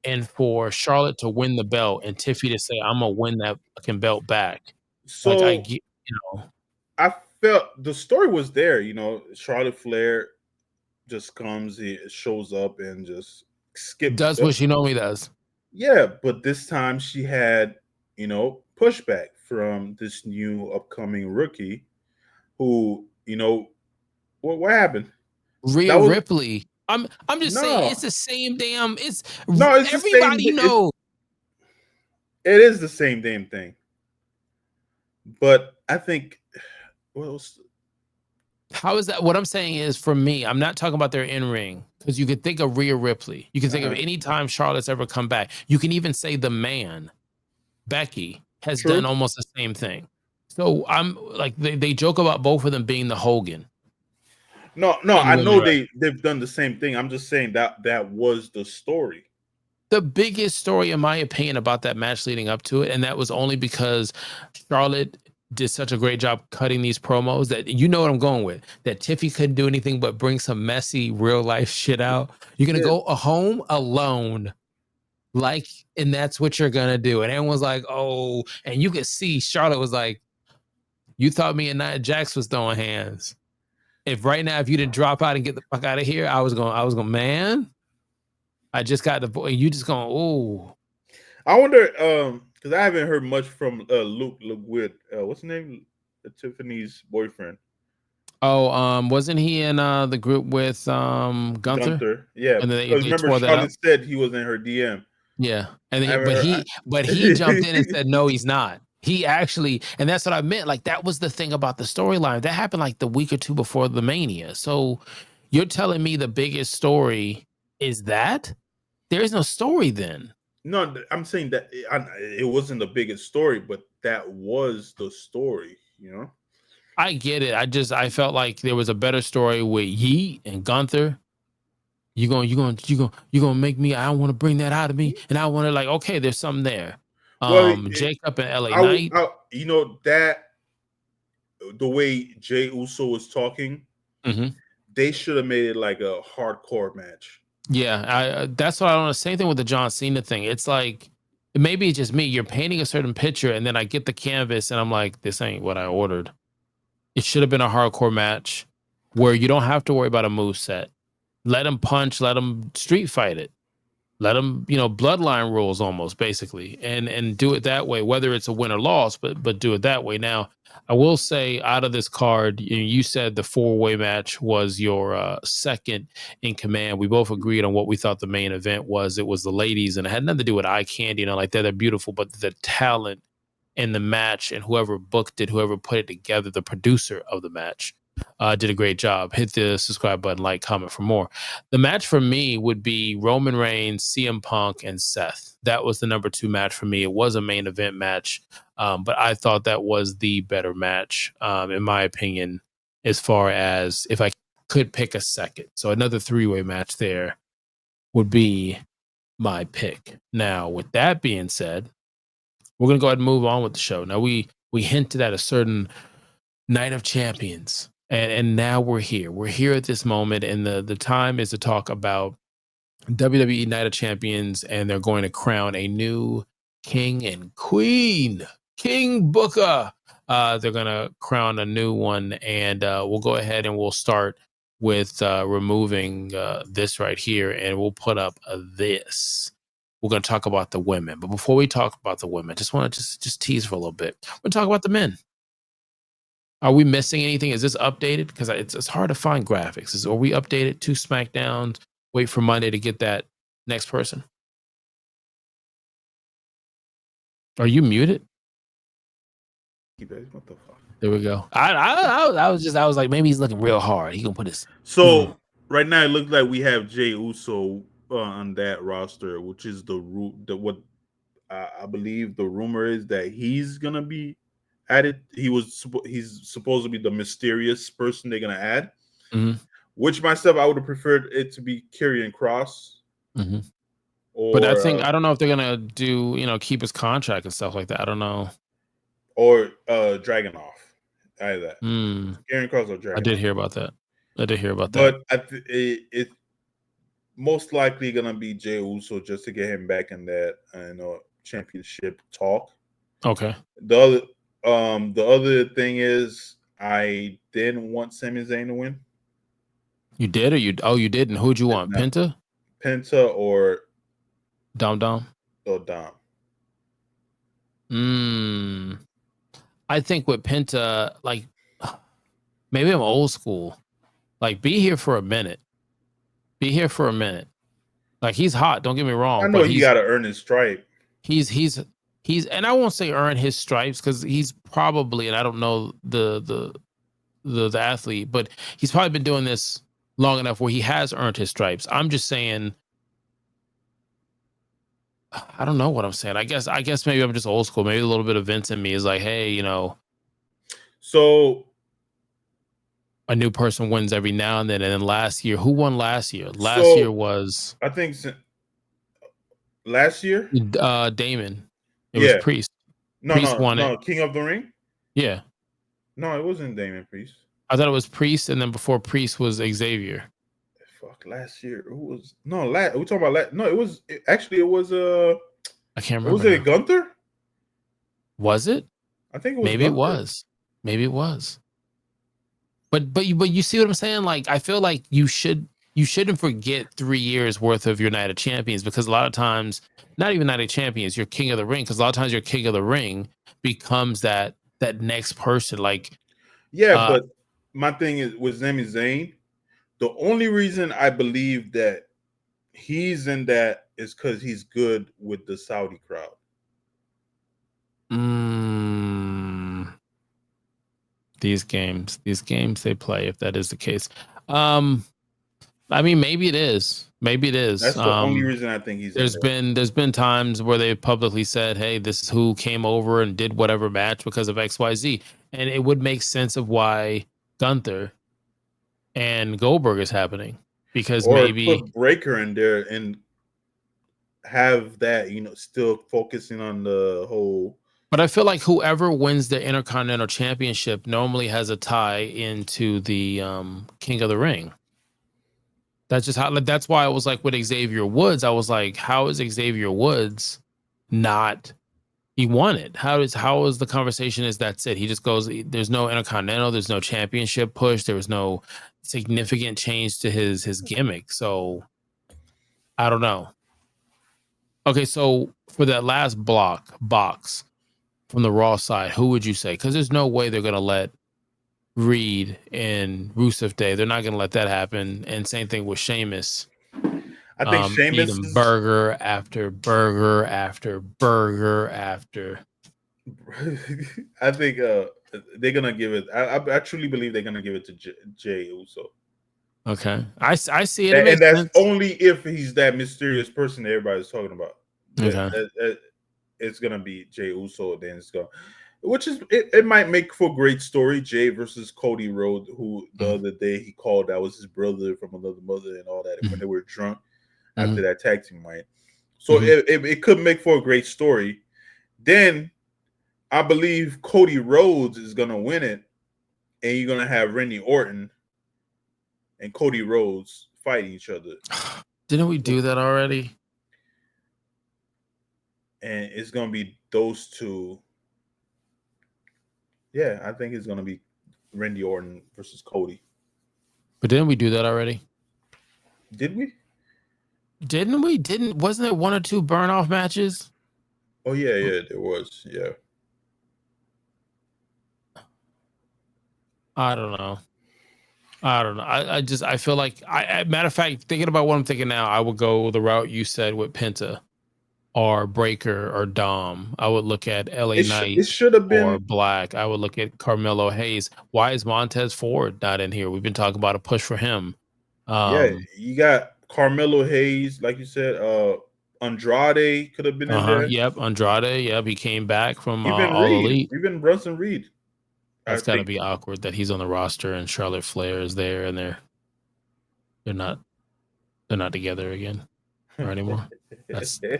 and for Charlotte to win the belt and Tiffy to say, "I'm gonna win that fucking belt back," like I So get, I felt the story was there. You know, Charlotte Flair just comes, he shows up, and just skips does the. what she normally does. Yeah, but this time she had, pushback from this new upcoming rookie who, what happened? Rhea That was Ripley. I'm just saying it's no, the same damn. It's no, it's the same. everybody knows. It is the same damn thing. But I think, well, How is that? What I'm saying is, for me, I'm not talking about their in ring because you could think of Rhea Ripley. You can think of any time Charlotte's ever come back. You can even say the man, Becky, has done true. almost the same thing. So I'm like, they joke about both of them being the Hogan No, in I women know wrestling. they've done the same thing. I'm just saying that was the story. The biggest story, in my opinion, about that match leading up to it, and that was only because Charlotte did such a great job cutting these promos that you know what I'm going with. That Tiffy couldn't do anything but bring some messy real life shit out. You're gonna Yeah. go home alone, like, and that's what you're gonna do. And everyone's like, oh, and you could see Charlotte was like, you thought me and Nia Jax was throwing hands. If right now, if you didn't drop out and get the fuck out of here, I was going, man. I just got the boy. You just going, oh. I wonder, because I haven't heard much from Luke with what's his name, Tiffany's boyfriend, Oh, wasn't he in the group with Gunther? Gunther. Yeah, And then because they remember tore that up. Charlotte said he was in her DM. Yeah. And I then haven't heard. but he jumped in and said, no, he's not. He actually, and that's what I meant. Like, that was the thing about the storyline. That happened like the week or two before the Mania. So you're telling me the biggest story is that? There is no story then. No, I'm saying that it wasn't the biggest story, but that was the story. I get it. I felt like there was a better story with Yeet and Gunther. You gonna make me. I don't want to bring that out of me, and I want to, like, okay, there's something there. Well, Jacob and LA Knight. that the way Jay Uso was talking, they should have made it like a hardcore match. Yeah, that's what I don't know. Same thing with the John Cena thing. It's like, maybe it's just me. You're painting a certain picture, and then I get the canvas, and I'm like, this ain't what I ordered. It should have been a hardcore match where you don't have to worry about a move set. Let them punch, let them street fight it. Let them, bloodline rules almost, basically, and do it that way, whether it's a win or loss, but do it that way. Now, I will say, out of this card, you said the 4-way match was your second in command. We both agreed on what we thought the main event was. It was the ladies, and it had nothing to do with eye candy, like that. They're beautiful, but the talent in the match and whoever booked it, whoever put it together, the producer of the match, did a great job. Hit the subscribe button, like, comment for more. The match for me would be Roman Reigns, CM Punk, and Seth. That was the number 2 match for me. It was a main event match, but I thought that was the better match, in my opinion, as far as if I could pick a second. So another 3-way match there would be my pick. Now, with that being said, we're going to go ahead and move on with the show. Now, we hinted at a certain Night of Champions, and now we're here. We're here at this moment, and the time is to talk about WWE Night of Champions, and they're going to crown a new king and queen. King Booker. They're going to crown a new one, and we'll go ahead and we'll start with removing this right here, and we'll put up this. We're going to talk about the women. But before we talk about the women, just want to just tease for a little bit. We're going to talk about the men. Are we missing anything? Is this updated? Because it's hard to find graphics. Are we updated 2 SmackDowns? Wait for Monday to get that next person. Are you muted? What the fuck? There we go. I was like, maybe he's looking real hard. He gonna put his. So right now it looks like we have Jey Uso on that roster, which is what I believe the rumor is that he's gonna be added. He's supposed to be the mysterious person they're gonna add. Mm-hmm. Which myself, I would have preferred it to be Karrion Kross Mm-hmm. But I or think I don't know if they're gonna do keep his contract and stuff like that. I don't know. Dragunov. Either that. Karrion Kross or Dragunov. I did hear about that. But it most likely gonna be Jey Uso just to get him back in that championship talk. Okay. The other thing is I didn't want Sami Zayn to win. You did or you didn't? Who'd you want? Penta? Penta or Dom? Or Dom. I think with Penta, like maybe I'm old school. Like be here for a minute. Like he's hot, don't get me wrong. I know he gotta earn his stripe. He's and I won't say earn his stripes because he's probably, and I don't know the athlete, but he's probably been doing this long enough where he has earned his stripes. I'm just saying, I don't know what I'm saying. I guess maybe I'm just old school. Maybe a little bit of Vince in me is like, hey, so a new person wins every now and then. And then last year, who won last year? Last year was, I think, last year, Damon. It was Priest. Priest won it. King of the Ring. Yeah. No, it wasn't Damon Priest. I thought it was Priest, and then before Priest was Xavier. Fuck, last year who was we talking about no, it was I can't remember. Was it Gunther? Was it? I think it was. Maybe it was. But you see what I'm saying? Like I feel like you shouldn't forget 3 years worth of your Night of Champions, because a lot of times, not even Night of Champions, you're King of the Ring, because a lot of times your King of the Ring becomes that next person. Like but my thing is with Sami Zayn, the only reason I believe that he's in that is because he's good with the Saudi crowd. These games they play, if that is the case. I mean, maybe it is. That's the only reason I think he's. There's been times where they publicly said, "Hey, this is who came over and did whatever match because of XYZ," and it would make sense of why Gunther and Goldberg is happening, because maybe put Breaker in there and have that still focusing on the whole. But I feel like whoever wins the Intercontinental Championship normally has a tie into the King of the Ring. That's just how. That's why I was like with Xavier Woods. I was like, how is Xavier Woods not? He won it. How is the conversation is that's it? He just goes. There's no Intercontinental. There's no championship push. There was no significant change to his gimmick. So I don't know. Okay, so for that last box from the Raw side, who would you say? Because there's no way they're gonna let Reed and Rusev Day. They're not gonna let that happen. And same thing with Sheamus. I think Sheamus eating burger after burger after burger after. I think they're gonna give it. I truly believe they're gonna give it to Jey Uso. Okay, I see it, and that's only if he's that mysterious person that everybody's talking about. Okay, it's gonna be Jey Uso. Then it's going, which is it might make for a great story. Jey versus Cody Rhodes, who the other day he called that was his brother from another mother and all that when they were drunk after that tag team fight. So it could make for a great story. Then I believe Cody Rhodes is gonna win it, and you're gonna have Randy Orton and Cody Rhodes fighting each other. Didn't we do that already? And it's gonna be those two. Yeah, I think it's gonna be Randy Orton versus Cody. But didn't we do that already? Did we? Didn't we? Wasn't there 1 or 2 burn off matches? Oh yeah, there was. Yeah. I don't know. I feel like matter of fact, thinking about what I'm thinking now, I would go the route you said with Penta or Breaker or Dom. I would look at LA Knight. It should have been or Black. I would look at Carmelo Hayes. Why is Montez Ford not in here? We've been talking about a push for him. Yeah, you got Carmelo Hayes, like you said. Andrade could have been in there. Yep, Andrade. Yep, he came back from Even All Reed, Elite. even Brunson Reed. I That's got to think be awkward that he's on the roster and Charlotte Flair is there, and they're not together again or anymore.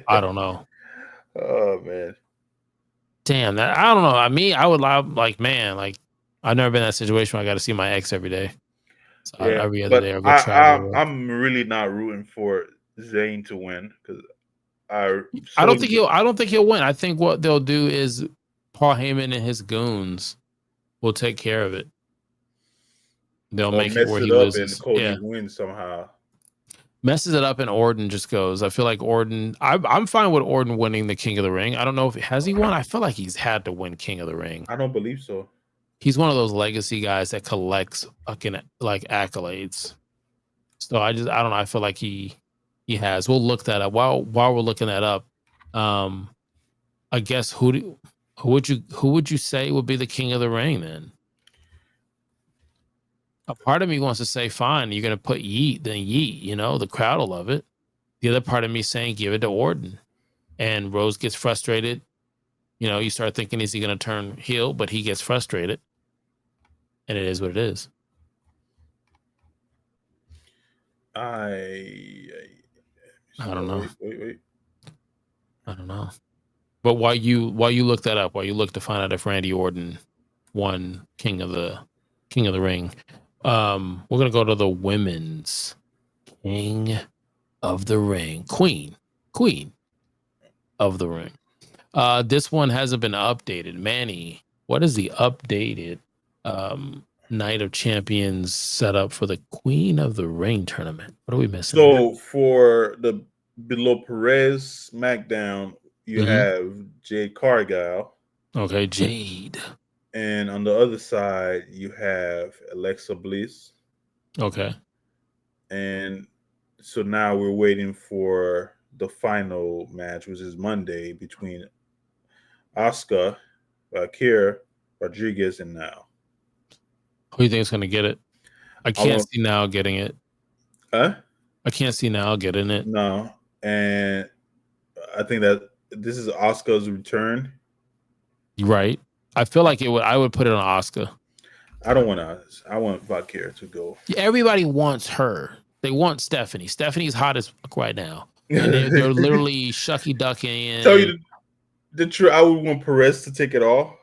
I don't know. Oh man. Damn, that I don't know. I would man, I've never been in that situation where I got to see my ex every day. So Yeah, every other day but I go travel. I'm really not rooting for Zayn to win because I I saw don't think he'll win. I think what they'll do is Paul Heyman and his goons will take care of it. They'll or make it mess where it he up and loses. Cody Yeah. wins somehow. Messes it up and Orton just goes. I feel like Orton. I'm fine with Orton winning the King of the Ring. I don't know if has he won. I feel like he's had to win King of the Ring. I don't believe so. He's one of those legacy guys that collects fucking like accolades. So I don't know. I feel like he has. We'll look that up while we're looking that up. I guess who would you say would be the King of the Ring then? A part of me wants to say, fine, you're gonna put Yeet, then Yeet. You know, the crowd will love it. The other part of me saying, give it to Orton. And Rose gets frustrated. You know, you start thinking, is he going to turn heel? But he gets frustrated. And it is what it is. I don't know. Wait. I don't know. But while you look that up, while you look to find out if Randy Orton won King of the Ring, we're gonna go to the women's King of the Ring, Queen of the Ring. This one hasn't been updated. Manny, what is the updated Night of Champions setup for the Queen of the Ring tournament? What are we missing? So for the below Perez SmackDown, you have Jade Cargill. Okay, Jade. And on the other side, you have Alexa Bliss. Okay. And so now we're waiting for the final match, which is Monday, between Asuka, Valkyria, Rodriguez, and Now. Who do you think is going to get it? I can't see Now getting it. Huh? I can't see Now getting it. No. And I think that this is Asuka's return. Right. I feel like I would put it on Asuka. I don't want to. I want Valkyria to go. Everybody wants her. They want Stephanie. Stephanie's hot as fuck right now. And they're literally shucky ducking. Tell you the truth, I would want Perez to take it all.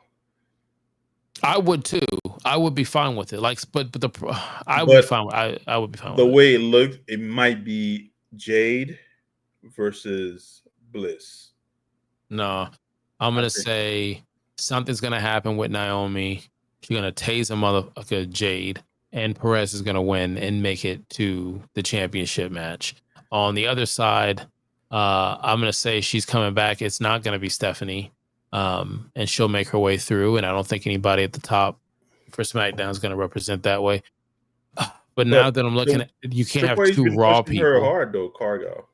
I would too. I would be fine with it. I would be fine with the way it looked, it might be Jade versus Bliss. No, I'm gonna say something's gonna happen with Naomi. She's gonna tase a motherfucker Jade, and Perez is gonna win and make it to the championship match. On the other side, I'm gonna say she's coming back. It's not gonna be Stephanie, and she'll make her way through. And I don't think anybody at the top for SmackDown is gonna represent that way. But now that I'm looking at, you can't have two Raw people. Her hard though, Cargill.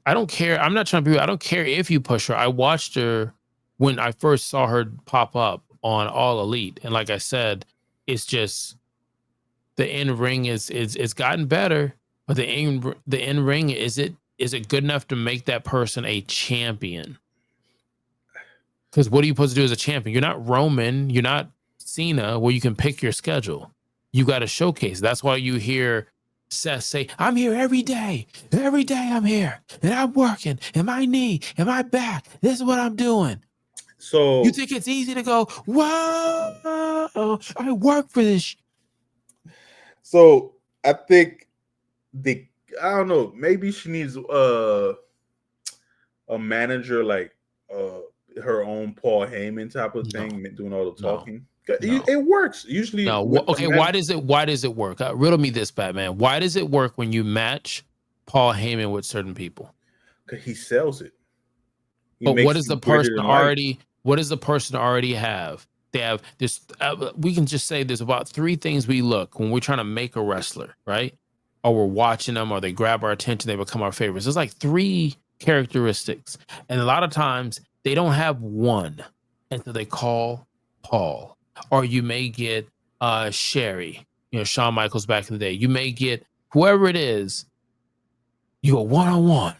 I don't care. I'm not trying to be. I don't care if you push her. I watched her when I first saw her pop up on All Elite, and like I said, it's just the in ring is it's gotten better, but the in ring is it good enough to make that person a champion? Because what are you supposed to do as a champion? You're not Roman. You're not Cena, where you can pick your schedule. You got to showcase. That's why you hear Seth say, I'm here every day. Every day I'm here. And I'm working. And my knee and my back. This is what I'm doing. So you think it's easy to go, whoa, I work for this. So I think I don't know, maybe she needs a manager like her own Paul Heyman type of thing, doing all the talking. It works usually. No, okay. Why does it work? Riddle me this, Batman. Why does it work when you match Paul Heyman with certain people? Because he sells it. But what does the person already? What does the person already have? They have this. We can just say there's about 3 things we look when we're trying to make a wrestler, right? Or we're watching them, or they grab our attention, they become our favorites. There's like 3 characteristics, and a lot of times they don't have one, and so they call Paul. Or you may get Sherry, Shawn Michaels back in the day. You may get whoever it is, you go one-on-one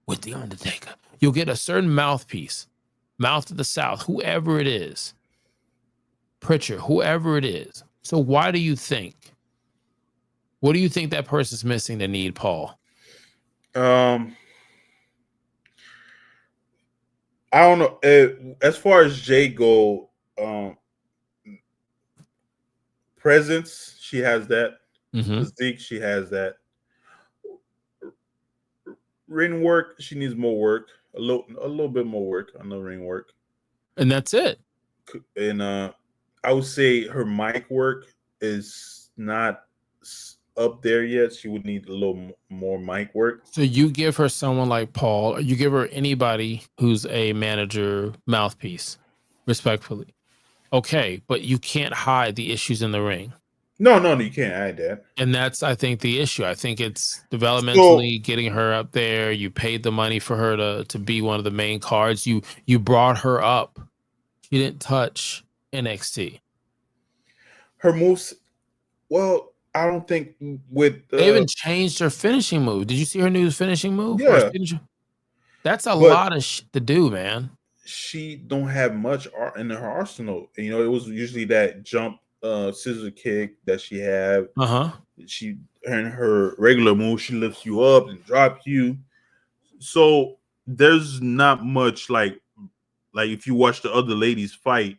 with The Undertaker. You'll get a certain mouthpiece, Mouth of the South, whoever it is, Pritchard, whoever it is. So why do you think? What do you think that person's missing to need Paul? I don't know. As far as Jay go, presence, she has that. Physique, she has that. Ring work, she needs more work. A little bit more work on the ring work. And that's it. And I would say her mic work is not up there yet. She would need a little more mic work. So you give her someone like Paul, or you give her anybody who's a manager mouthpiece, respectfully. Okay, but you can't hide the issues in the ring. No, you can't hide that. And that's, I think, the issue. I think it's developmentally getting her up there. You paid the money for her to be one of the main cards. You brought her up. She didn't touch NXT. Her moves, well, I don't think with they even changed her finishing move. Did you see her new finishing move? Yeah, that's a lot of shit to do, man. She don't have much in her arsenal. You know, it was usually that jump scissor kick that she had. She in her regular move, she lifts you up and drops you. So there's not much like if you watch the other ladies fight,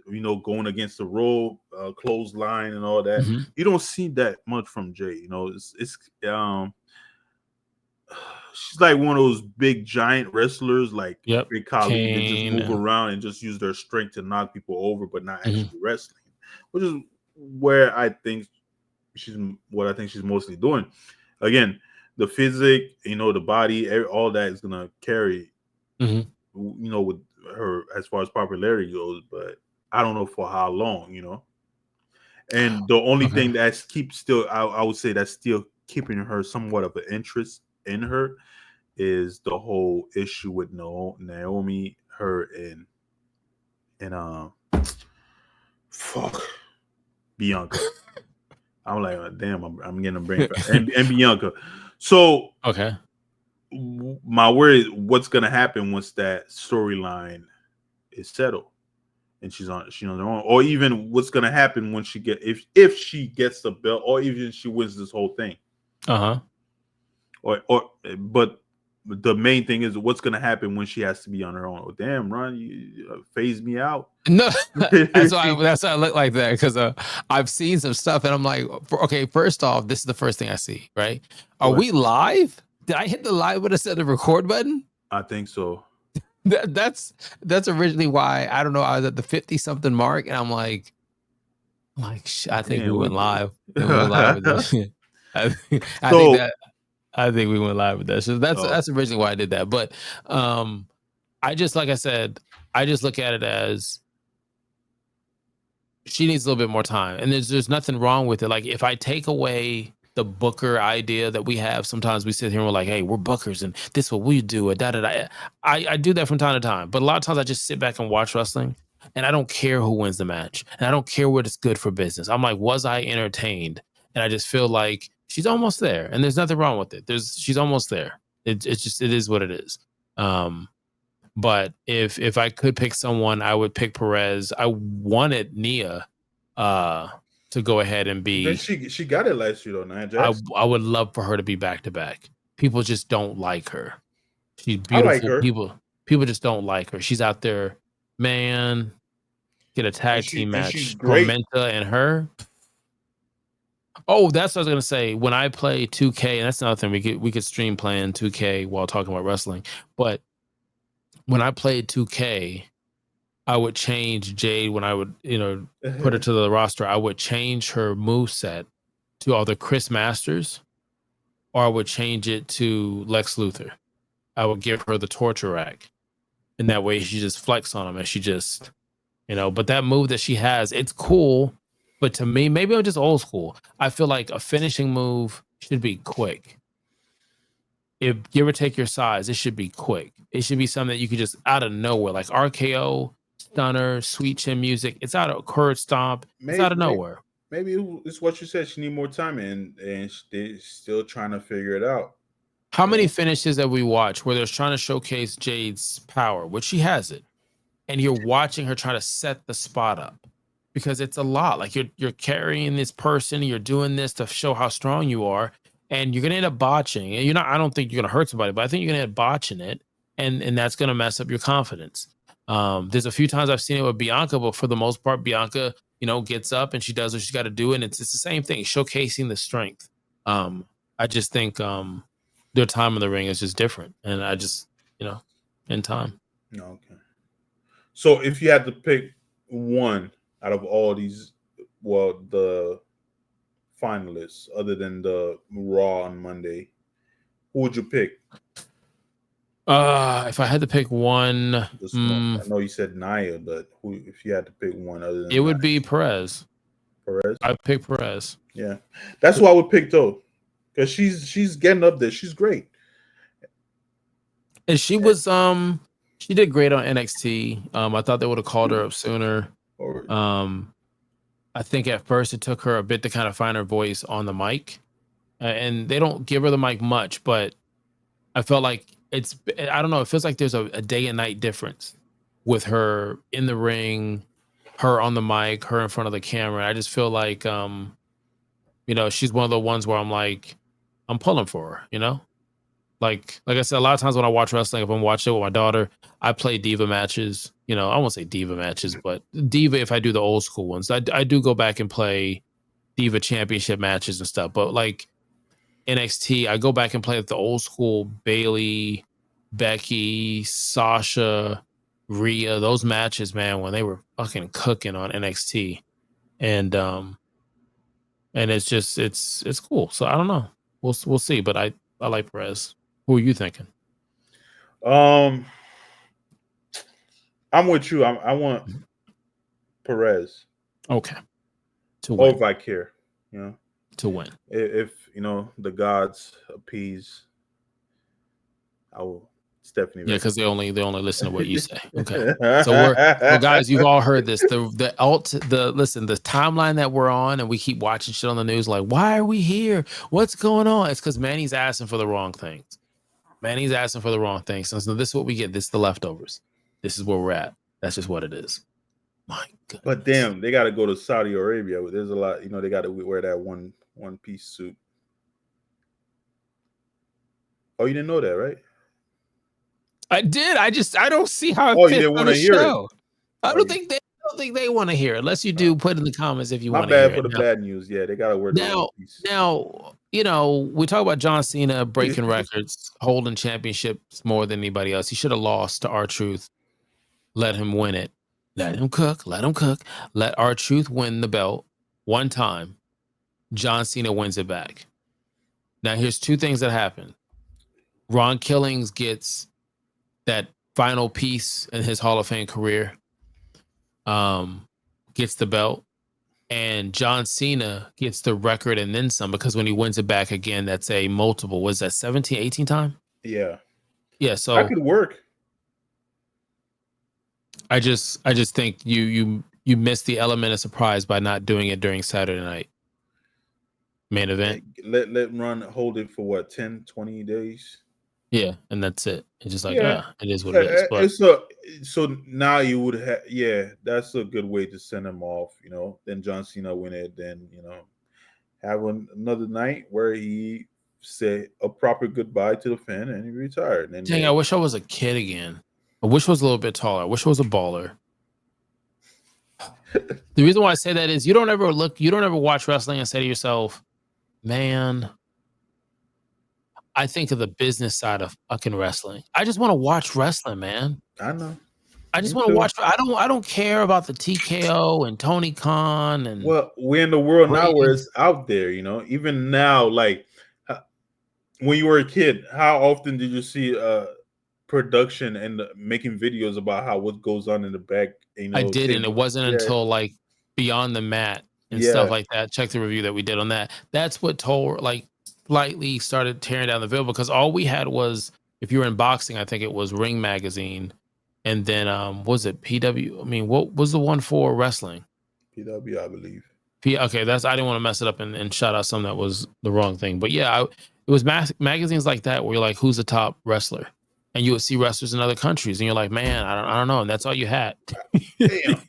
you know, going against the rope, clothesline and all that, you don't see that much from Jay. You know, it's she's like one of those big giant wrestlers, like Big Khali, that just move around and just use their strength to knock people over, but not actually wrestling, which is where I think she's mostly doing. Again, the physique, you know, the body, all that is gonna carry, you know, with her as far as popularity goes, but I don't know for how long, you know. And the only thing that keeps still, I would say that's still keeping her somewhat of an interest in her is the whole issue with Naomi, her and Bianca. I'm like, damn, I'm getting a brain fart. and Bianca. So my worry is what's gonna happen once that storyline is settled and she's on her own, or even what's gonna happen when she if she gets the belt, or even she wins this whole thing. But the main thing is what's gonna happen when she has to be on her own. Oh, damn, Ron, you phase me out. No, that's why I look like that, because I've seen some stuff and I'm like, okay, first off, this is the first thing I see, right? Are we live? Did I hit the live button instead of the record button? I think so. That's originally why, I don't know, I was at the 50-something mark and I'm like, I think we went live. We went live with this shit. I think we went live with that. So that's originally why I did that. But I just, like I said, I just look at it as she needs a little bit more time. And there's nothing wrong with it. Like, if I take away the booker idea that we have, sometimes we sit here and we're like, hey, we're bookers and this is what we do. I do that from time to time. But a lot of times I just sit back and watch wrestling and I don't care who wins the match. And I don't care what is good for business. I'm like, was I entertained? And I just feel like she's almost there. And there's nothing wrong with it. She's almost there. It is what it is. But if I could pick someone, I would pick Perez. I wanted Nia to go ahead and be. She got it last year though, Nia Jax. I would love for her to be back to back. People just don't like her. She's beautiful. I like her. People just don't like her. She's out there, man. Get a tag team match. She's great. Tormenta and her. Oh, that's what I was gonna say. When I play 2K, and that's another thing, we could stream playing 2K while talking about wrestling. But when I played 2K, I would change Jade when I would, put her to the roster. I would change her moveset to either Chris Masters, or I would change it to Lex Luthor. I would give her the torture rack, and that way she just flex on him, and she just, But that move that she has, it's cool. But to me, maybe I'm just old school. I feel like a finishing move should be quick. If give or take your size, it should be quick. It should be something that you could just out of nowhere, like RKO, stunner, sweet chin music. It's out of curd stomp. It's out of nowhere. maybe it's what you said. She need more time, and they're still trying to figure it out. How You many know? finishes have we watched where they're trying to showcase Jade's power, which she has it, and you're watching her try to set the spot up because it's a lot. Like you're carrying this person, you're doing this to show how strong you are, and you're gonna end up botching. And you're not. I don't think you're gonna hurt somebody, but I think you're gonna end up botching it, and that's gonna mess up your confidence. There's a few times I've seen it with Bianca, but for the most part, Bianca, gets up and she does what she's got to do, and it's the same thing, showcasing the strength. I just think their time in the ring is just different, and I just, in time. Okay. So if you had to pick one out of all these, well, the finalists, other than the Raw on Monday, who would you pick? If I had to pick one, I know you said Nia, but who? If you had to pick one other than it would be Perez. Perez, I'd pick Perez. Yeah, that's who I would pick though, because she's getting up there. She's great, and she was she did great on NXT. I thought they would have called her up sooner. I think at first it took her a bit to kind of find her voice on the mic, and they don't give her the mic much, but I felt like I don't know, it feels like there's a day and night difference with her in the ring, her on the mic, her in front of the camera. I just feel like, she's one of the ones where I'm like, I'm pulling for her, Like I said, a lot of times when I watch wrestling, if I'm watching it with my daughter, I play diva matches. I won't say diva matches, but diva if I do the old school ones. I do go back and play diva championship matches and stuff. But like NXT, I go back and play with the old school Bailey, Becky, Sasha, Rhea. Those matches, man, when they were fucking cooking on NXT, and it's just it's cool. So I don't know. We'll see. But I like Perez. Who are you thinking? I'm with you. I want Perez. Okay. To win. Or if I care, To win. If the gods appease, I will. It's definitely because they only listen to what you say. Okay. So guys, you've all heard this. The timeline that we're on, and we keep watching shit on the news. Like, why are we here? What's going on? It's because Manny's asking for the wrong things. And so this is what we get. This is the leftovers. This is where we're at. That's just what it is. My goodness. But damn, they got to go to Saudi Arabia. There's a lot, they got to wear that one piece suit. Oh, you didn't know that, right? I did. I don't see how it fits on the show. I don't think they want to hear it. Unless you do, put in the comments if you want to hear it. My bad for the bad news. Yeah, they got to wear the one piece. Now, we talk about John Cena breaking records, holding championships more than anybody else. He should have lost to R-Truth. Let him win it. Let him cook. Let R-Truth win the belt one time. John Cena wins it back. Now, here's two things that happen. Ron Killings gets that final piece in his Hall of Fame career, gets the belt, and John Cena gets the record and then some, because when he wins it back again, that's a multiple. Was that 17, 18 time? Yeah. Yeah, so that could work. I just think you missed the element of surprise by not doing it during Saturday night main event. Let Ron hold it for what, 10, 20 days? Yeah, and that's it. It's just like, it is what it is. But so now you would have, that's a good way to send him off. Then John Cena win it. Then have another night where he say a proper goodbye to the fan and he retired. And dang, I wish I was a kid again. I wish I was a little bit taller. I wish I was a baller. The reason why I say that is you don't ever watch wrestling and say to yourself, man, I think of the business side of fucking wrestling. I just want to watch wrestling, man. I know. I just want to watch. I don't care about the TKO and Tony Khan and. Well, we're in the world now where it's out there. Even now, like when you were a kid, how often did you see production and making videos about what goes on in the back? I did, and it wasn't until like Beyond the Mat and stuff like that. Check the review that we did on that. That's what slightly started tearing down the veil, because all we had was, if you were in boxing, I think it was Ring Magazine, and then was it PW? I mean, what was the one for wrestling? PW, I believe. Okay, I didn't want to mess it up and shout out something that was the wrong thing. But yeah, it was magazines like that where you're like, who's the top wrestler? And you would see wrestlers in other countries, and you're like, man, I don't know. And that's all you had. Damn.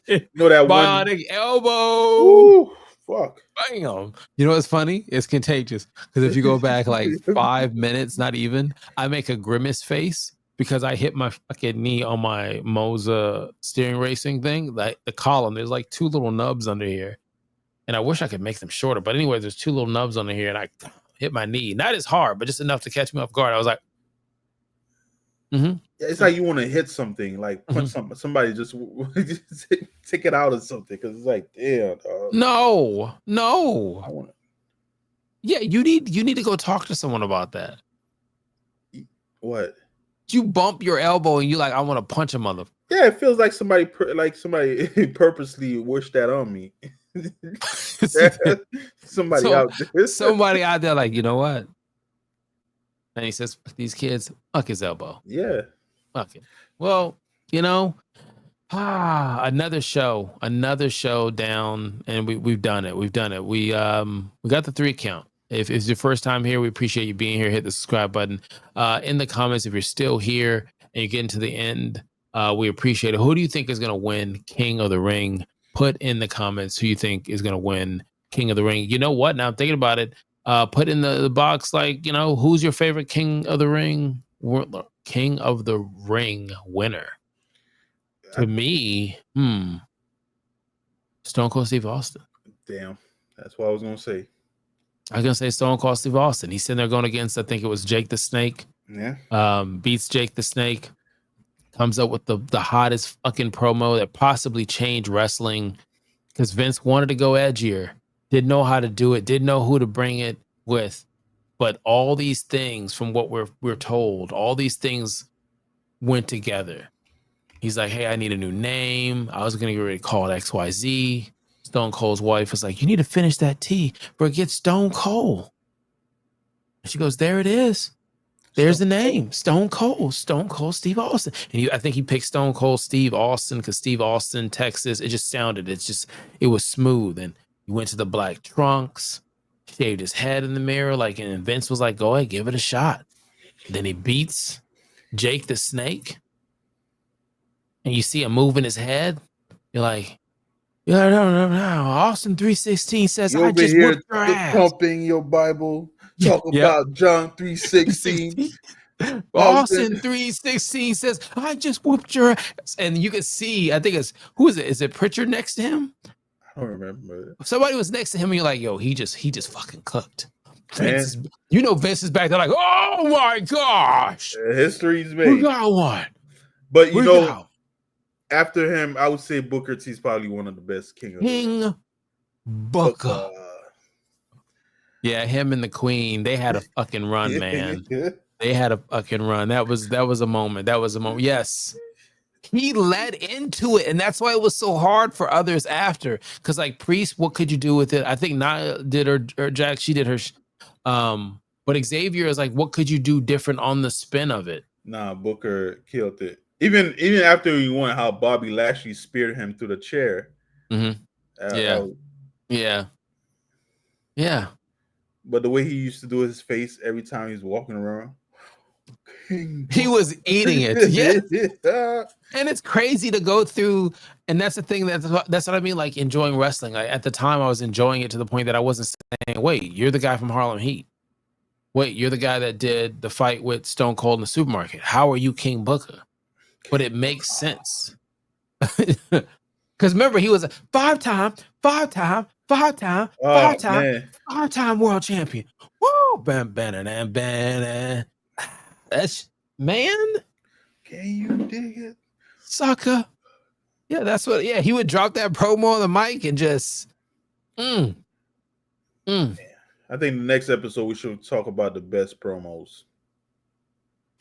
You know that one? Bionic elbow. Woo, fuck. Bam. You know what's funny? It's contagious. Because if you go back like 5 minutes, not even, I make a grimace face because I hit my fucking knee on my Moza steering racing thing. Like the column, there's like 2 little nubs under here. And I wish I could make them shorter. But anyway, there's 2 little nubs under here, and I hit my knee. Not as hard, but just enough to catch me off guard. I was like, It's like you want to hit something, like punch somebody, just take it out of something, because it's like, damn. No. I want to. Yeah, you need to go talk to someone about that. What? You bump your elbow and you like, I want to punch a mother. Yeah, it feels like somebody purposely wished that on me. Somebody out there. Somebody out there, like, you know what? And he says, these kids, fuck his elbow. Yeah. Fuck it. Well, you know, another show down, and we've done it. We got the 3 count. If it's your first time here, we appreciate you being here. Hit the subscribe button. In the comments, if you're still here and you're getting to the end, we appreciate it. Who do you think is going to win King of the Ring? Put in the comments who you think is going to win King of the Ring. You know what? Now I'm thinking about it. Put in the box, like, you know, who's your favorite King of the Ring winner? To me, Stone Cold Steve Austin. Damn, that's what I was gonna say. I was gonna say Stone Cold Steve Austin. He's sitting there going against, I think it was Jake the Snake. Yeah. Beats Jake the Snake. Comes up with the hottest fucking promo that possibly changed wrestling, because Vince wanted to go edgier, didn't know how to do it, didn't know who to bring it with. But all these things, from what we're told, all these things went together. He's like, hey, I need a new name. I was going to get ready to call it XYZ. Stone Cold's wife was like, you need to finish that T, forget Stone Cold. And she goes, there it is. There's the name, Stone Cold Steve Austin. And I think he picked Stone Cold Steve Austin because Steve Austin, Texas. It just sounded, it was smooth. And he went to the black trunks, shaved his head in the mirror, like, and Vince was like, go ahead, give it a shot. Then he beats Jake the Snake. And you see him moving his head. You're like, yeah, no. Austin 3:16 says, you I just whipped your ass. Pumping your Bible. Talk about John 3:16. Austin 3:16 says, I just whooped your ass. And you can see, I think who is it? Is it Pritchard next to him? I don't remember. Somebody was next to him and you're like, yo, he just fucking cooked. Vince is back there like, oh my gosh. History's made. We got one. But you know, after him, I would say Booker T's probably one of the best King Booker. Yeah, him and the Queen, they had a fucking run, man. They had a fucking run. That was a moment. Yes. He led into it, and that's why it was so hard for others after. Because like Priest, what could you do with it? I think Nia did her, or Jack, she did her. But Xavier is like, what could you do different on the spin of it? Nah, Booker killed it. Even after he won, how Bobby Lashley speared him through the chair. Mm-hmm. Yeah. But the way he used to do his face every time he's walking around, he was eating it. Yeah. And it's crazy to go through. And that's the thing. That's what I mean. Like enjoying wrestling. At the time, I was enjoying it to the point that I wasn't saying, "Wait, you're the guy from Harlem Heat. Wait, you're the guy that did the fight with Stone Cold in the supermarket. How are you King Booker?" But it makes sense. Because remember, he was a five-time world champion. Woo! That's, man. Can you dig it? Sucker. Yeah, that's what, yeah, he would drop that promo on the mic and just, I think the next episode we should talk about the best promos.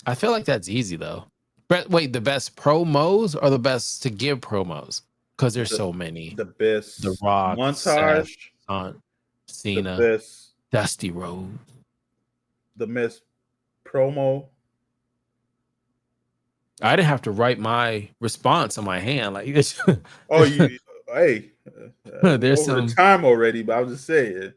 I feel like that's easy, though. But wait, the best promos or the best to give promos? Because there's so many. The best. The Rock. Montage. Cena. The best. Dusty Rhodes. The best promo. I didn't have to write my response on my hand like this. Hey, There's over the some. time already, but I'm just saying.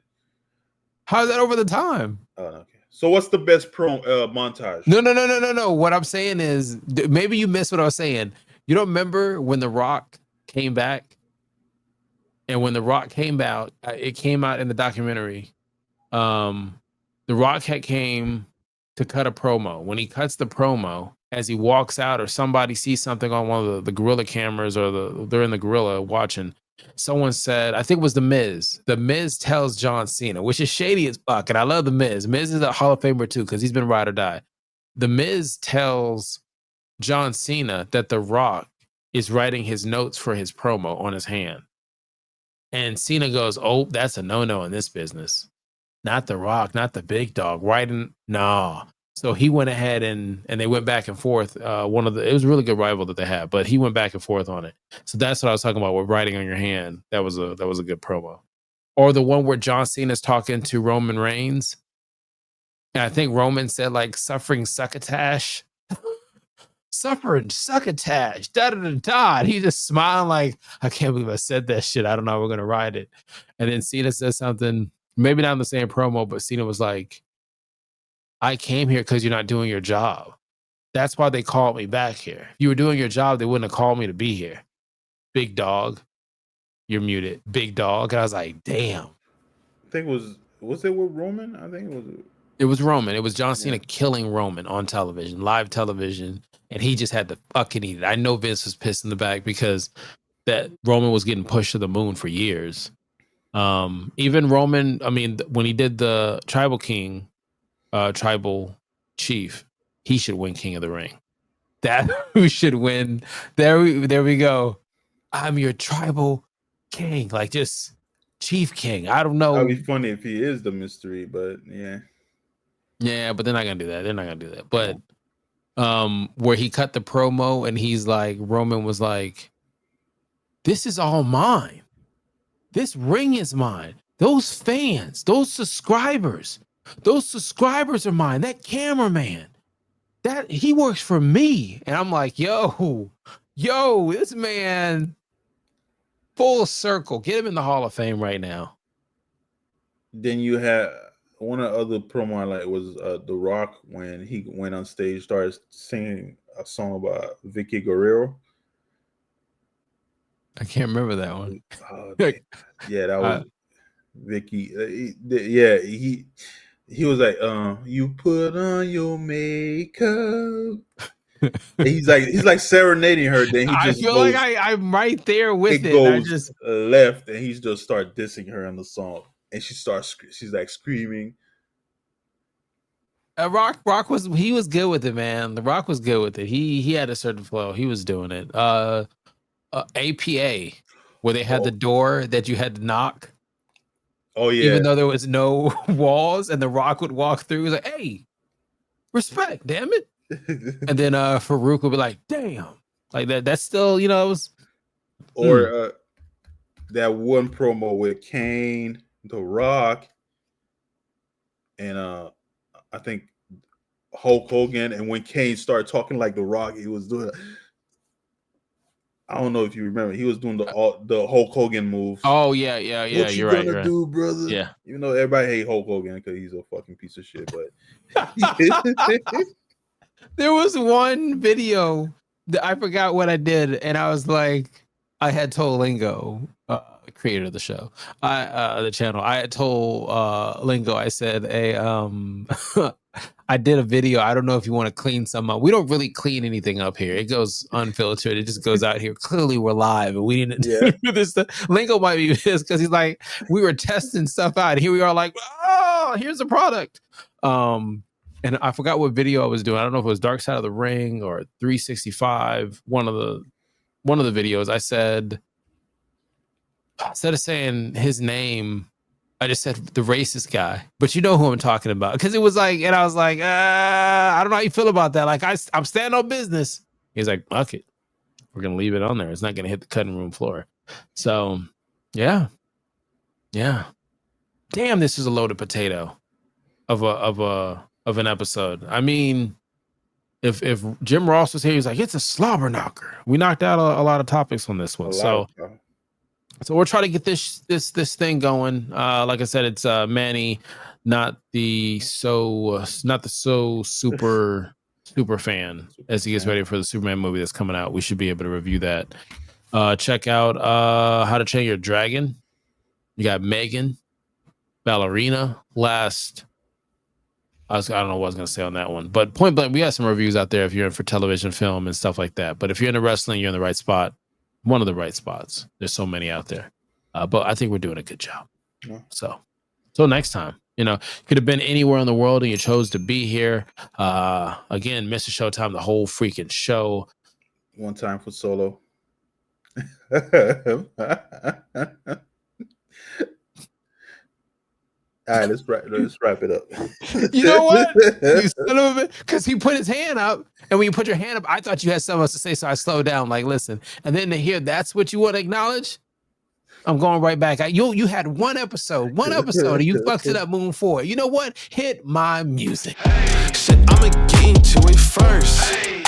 How's that over the time? Okay. So what's the best montage? No. What I'm saying is maybe you missed what I was saying. You don't remember when The Rock came back? And when The Rock came out, it came out in the documentary. The Rock came to cut a promo. When he cuts the promo, as he walks out, or somebody sees something on one of the gorilla cameras, or they're in the gorilla watching. Someone said, I think it was The Miz. The Miz tells John Cena, which is shady as fuck, and I love The Miz. Miz is a Hall of Famer too, because he's been ride or die. The Miz tells John Cena that The Rock is writing his notes for his promo on his hand. And Cena goes, oh, that's a no-no in this business. Not The Rock, not the big dog. Writing, no. So he went ahead and they went back and forth. It was a really good rival that they had, but he went back and forth on it. So that's what I was talking about with writing on your hand. That was a good promo. Or the one where John Cena's talking to Roman Reigns. And I think Roman said like suffering succotash. Suffering succotash. Da. He just smiling like, I can't believe I said that shit. I don't know how we're gonna ride it. And then Cena says something, maybe not in the same promo, but Cena was like, I came here because you're not doing your job. That's why they called me back here. If you were doing your job, they wouldn't have called me to be here. Big dog. You're muted. Big dog. And I was like, damn. I think was it with Roman? I think it was Roman. It was John Cena killing Roman on television, live television. And he just had to fucking eat it. I know Vince was pissed in the back because that Roman was getting pushed to the moon for years. Even Roman, I mean, when he did the Tribal King, Tribal Chief, he should win King of the Ring. That who should win. There we go. I'm your Tribal King, like just Chief King. I don't know. That'd be funny if he is the mystery, but yeah. Yeah, but they're not gonna do that. They're not gonna do that. But where he cut the promo and he's like, Roman was like, this is all mine. This ring is mine. Those fans, those subscribers are mine. That cameraman, that he works for me. And I'm like, yo, this man, full circle. Get him in the Hall of Fame right now. Then you had one of the other promo I like was The Rock when he went on stage, started singing a song about Vicky Guerrero. I can't remember that one. Yeah, that was Vicky. He was like, you put on your makeup. he's like serenading her. Then he just I feel like I'm right there with it. Goes I just left, and he's just start dissing her on the song, and she's like screaming. Rock was good with it, man. The Rock was good with it. He had a certain flow. He was doing it. APA, where they had the door that you had to knock. Oh yeah. Even though there was no walls, and The Rock would walk through, he was like, "Hey, respect, damn it." And then Farouk would be like, "Damn," like that. That's still, it was. Or that one promo with Kane, The Rock, and I think Hulk Hogan. And when Kane started talking like The Rock, he was doing. I don't know if you remember, he was doing the Hulk Hogan moves. Oh yeah. What you gonna do, brother? Yeah. Even though everybody hate Hulk Hogan because he's a fucking piece of shit, but there was one video that I forgot what I did, and I was like, I had told Lingo, creator of the show, the channel. I had told Lingo, I said, "Hey, I did a video. I don't know if you want to clean some up. We don't really clean anything up here. It goes unfiltered. It just goes out here. Clearly, we're live, and we didn't do this stuff." Lingo might be pissed because he's like, we were testing stuff out. Here we are, like, oh, here's the product. And I forgot what video I was doing. I don't know if it was Dark Side of the Ring or 365. One of the videos. I said, instead of saying his name, I just said the racist guy. But you know who I'm talking about, because it was like, and I was like, I don't know how you feel about that. Like I'm standing on business. He's like, fuck it, we're gonna leave it on there. It's not gonna hit the cutting room floor. So, yeah. Damn, this is a loaded potato of an episode. I mean, if Jim Ross was here, he's like, it's a slobber knocker. We knocked out a lot of topics on this one. So So we're trying to get this thing going. Like I said, it's Manny, not the super fan as he gets ready for the Superman movie that's coming out. We should be able to review that. Check out How to Train Your Dragon. You got Megan, Ballerina, Last. I don't know what I was going to say on that one, but point blank, we got some reviews out there if you're in for television, film, and stuff like that. But if you're into wrestling, you're in the right spot. One of the right spots. There's so many out there. But I think we're doing a good job. Yeah. So next time, you could have been anywhere in the world and you chose to be here. Again, Mr. Showtime, the whole freaking show. One time for Solo. All right, let's wrap it up. You know what? You son of a bitch, because he put his hand up, and when you put your hand up, I thought you had something else to say, so I slowed down. Like, listen, and then to hear that's what you want to acknowledge. I'm going right back. You had one episode, and you fucked it up moving forward. You know what? Hit my music. Said I'ma get into it first.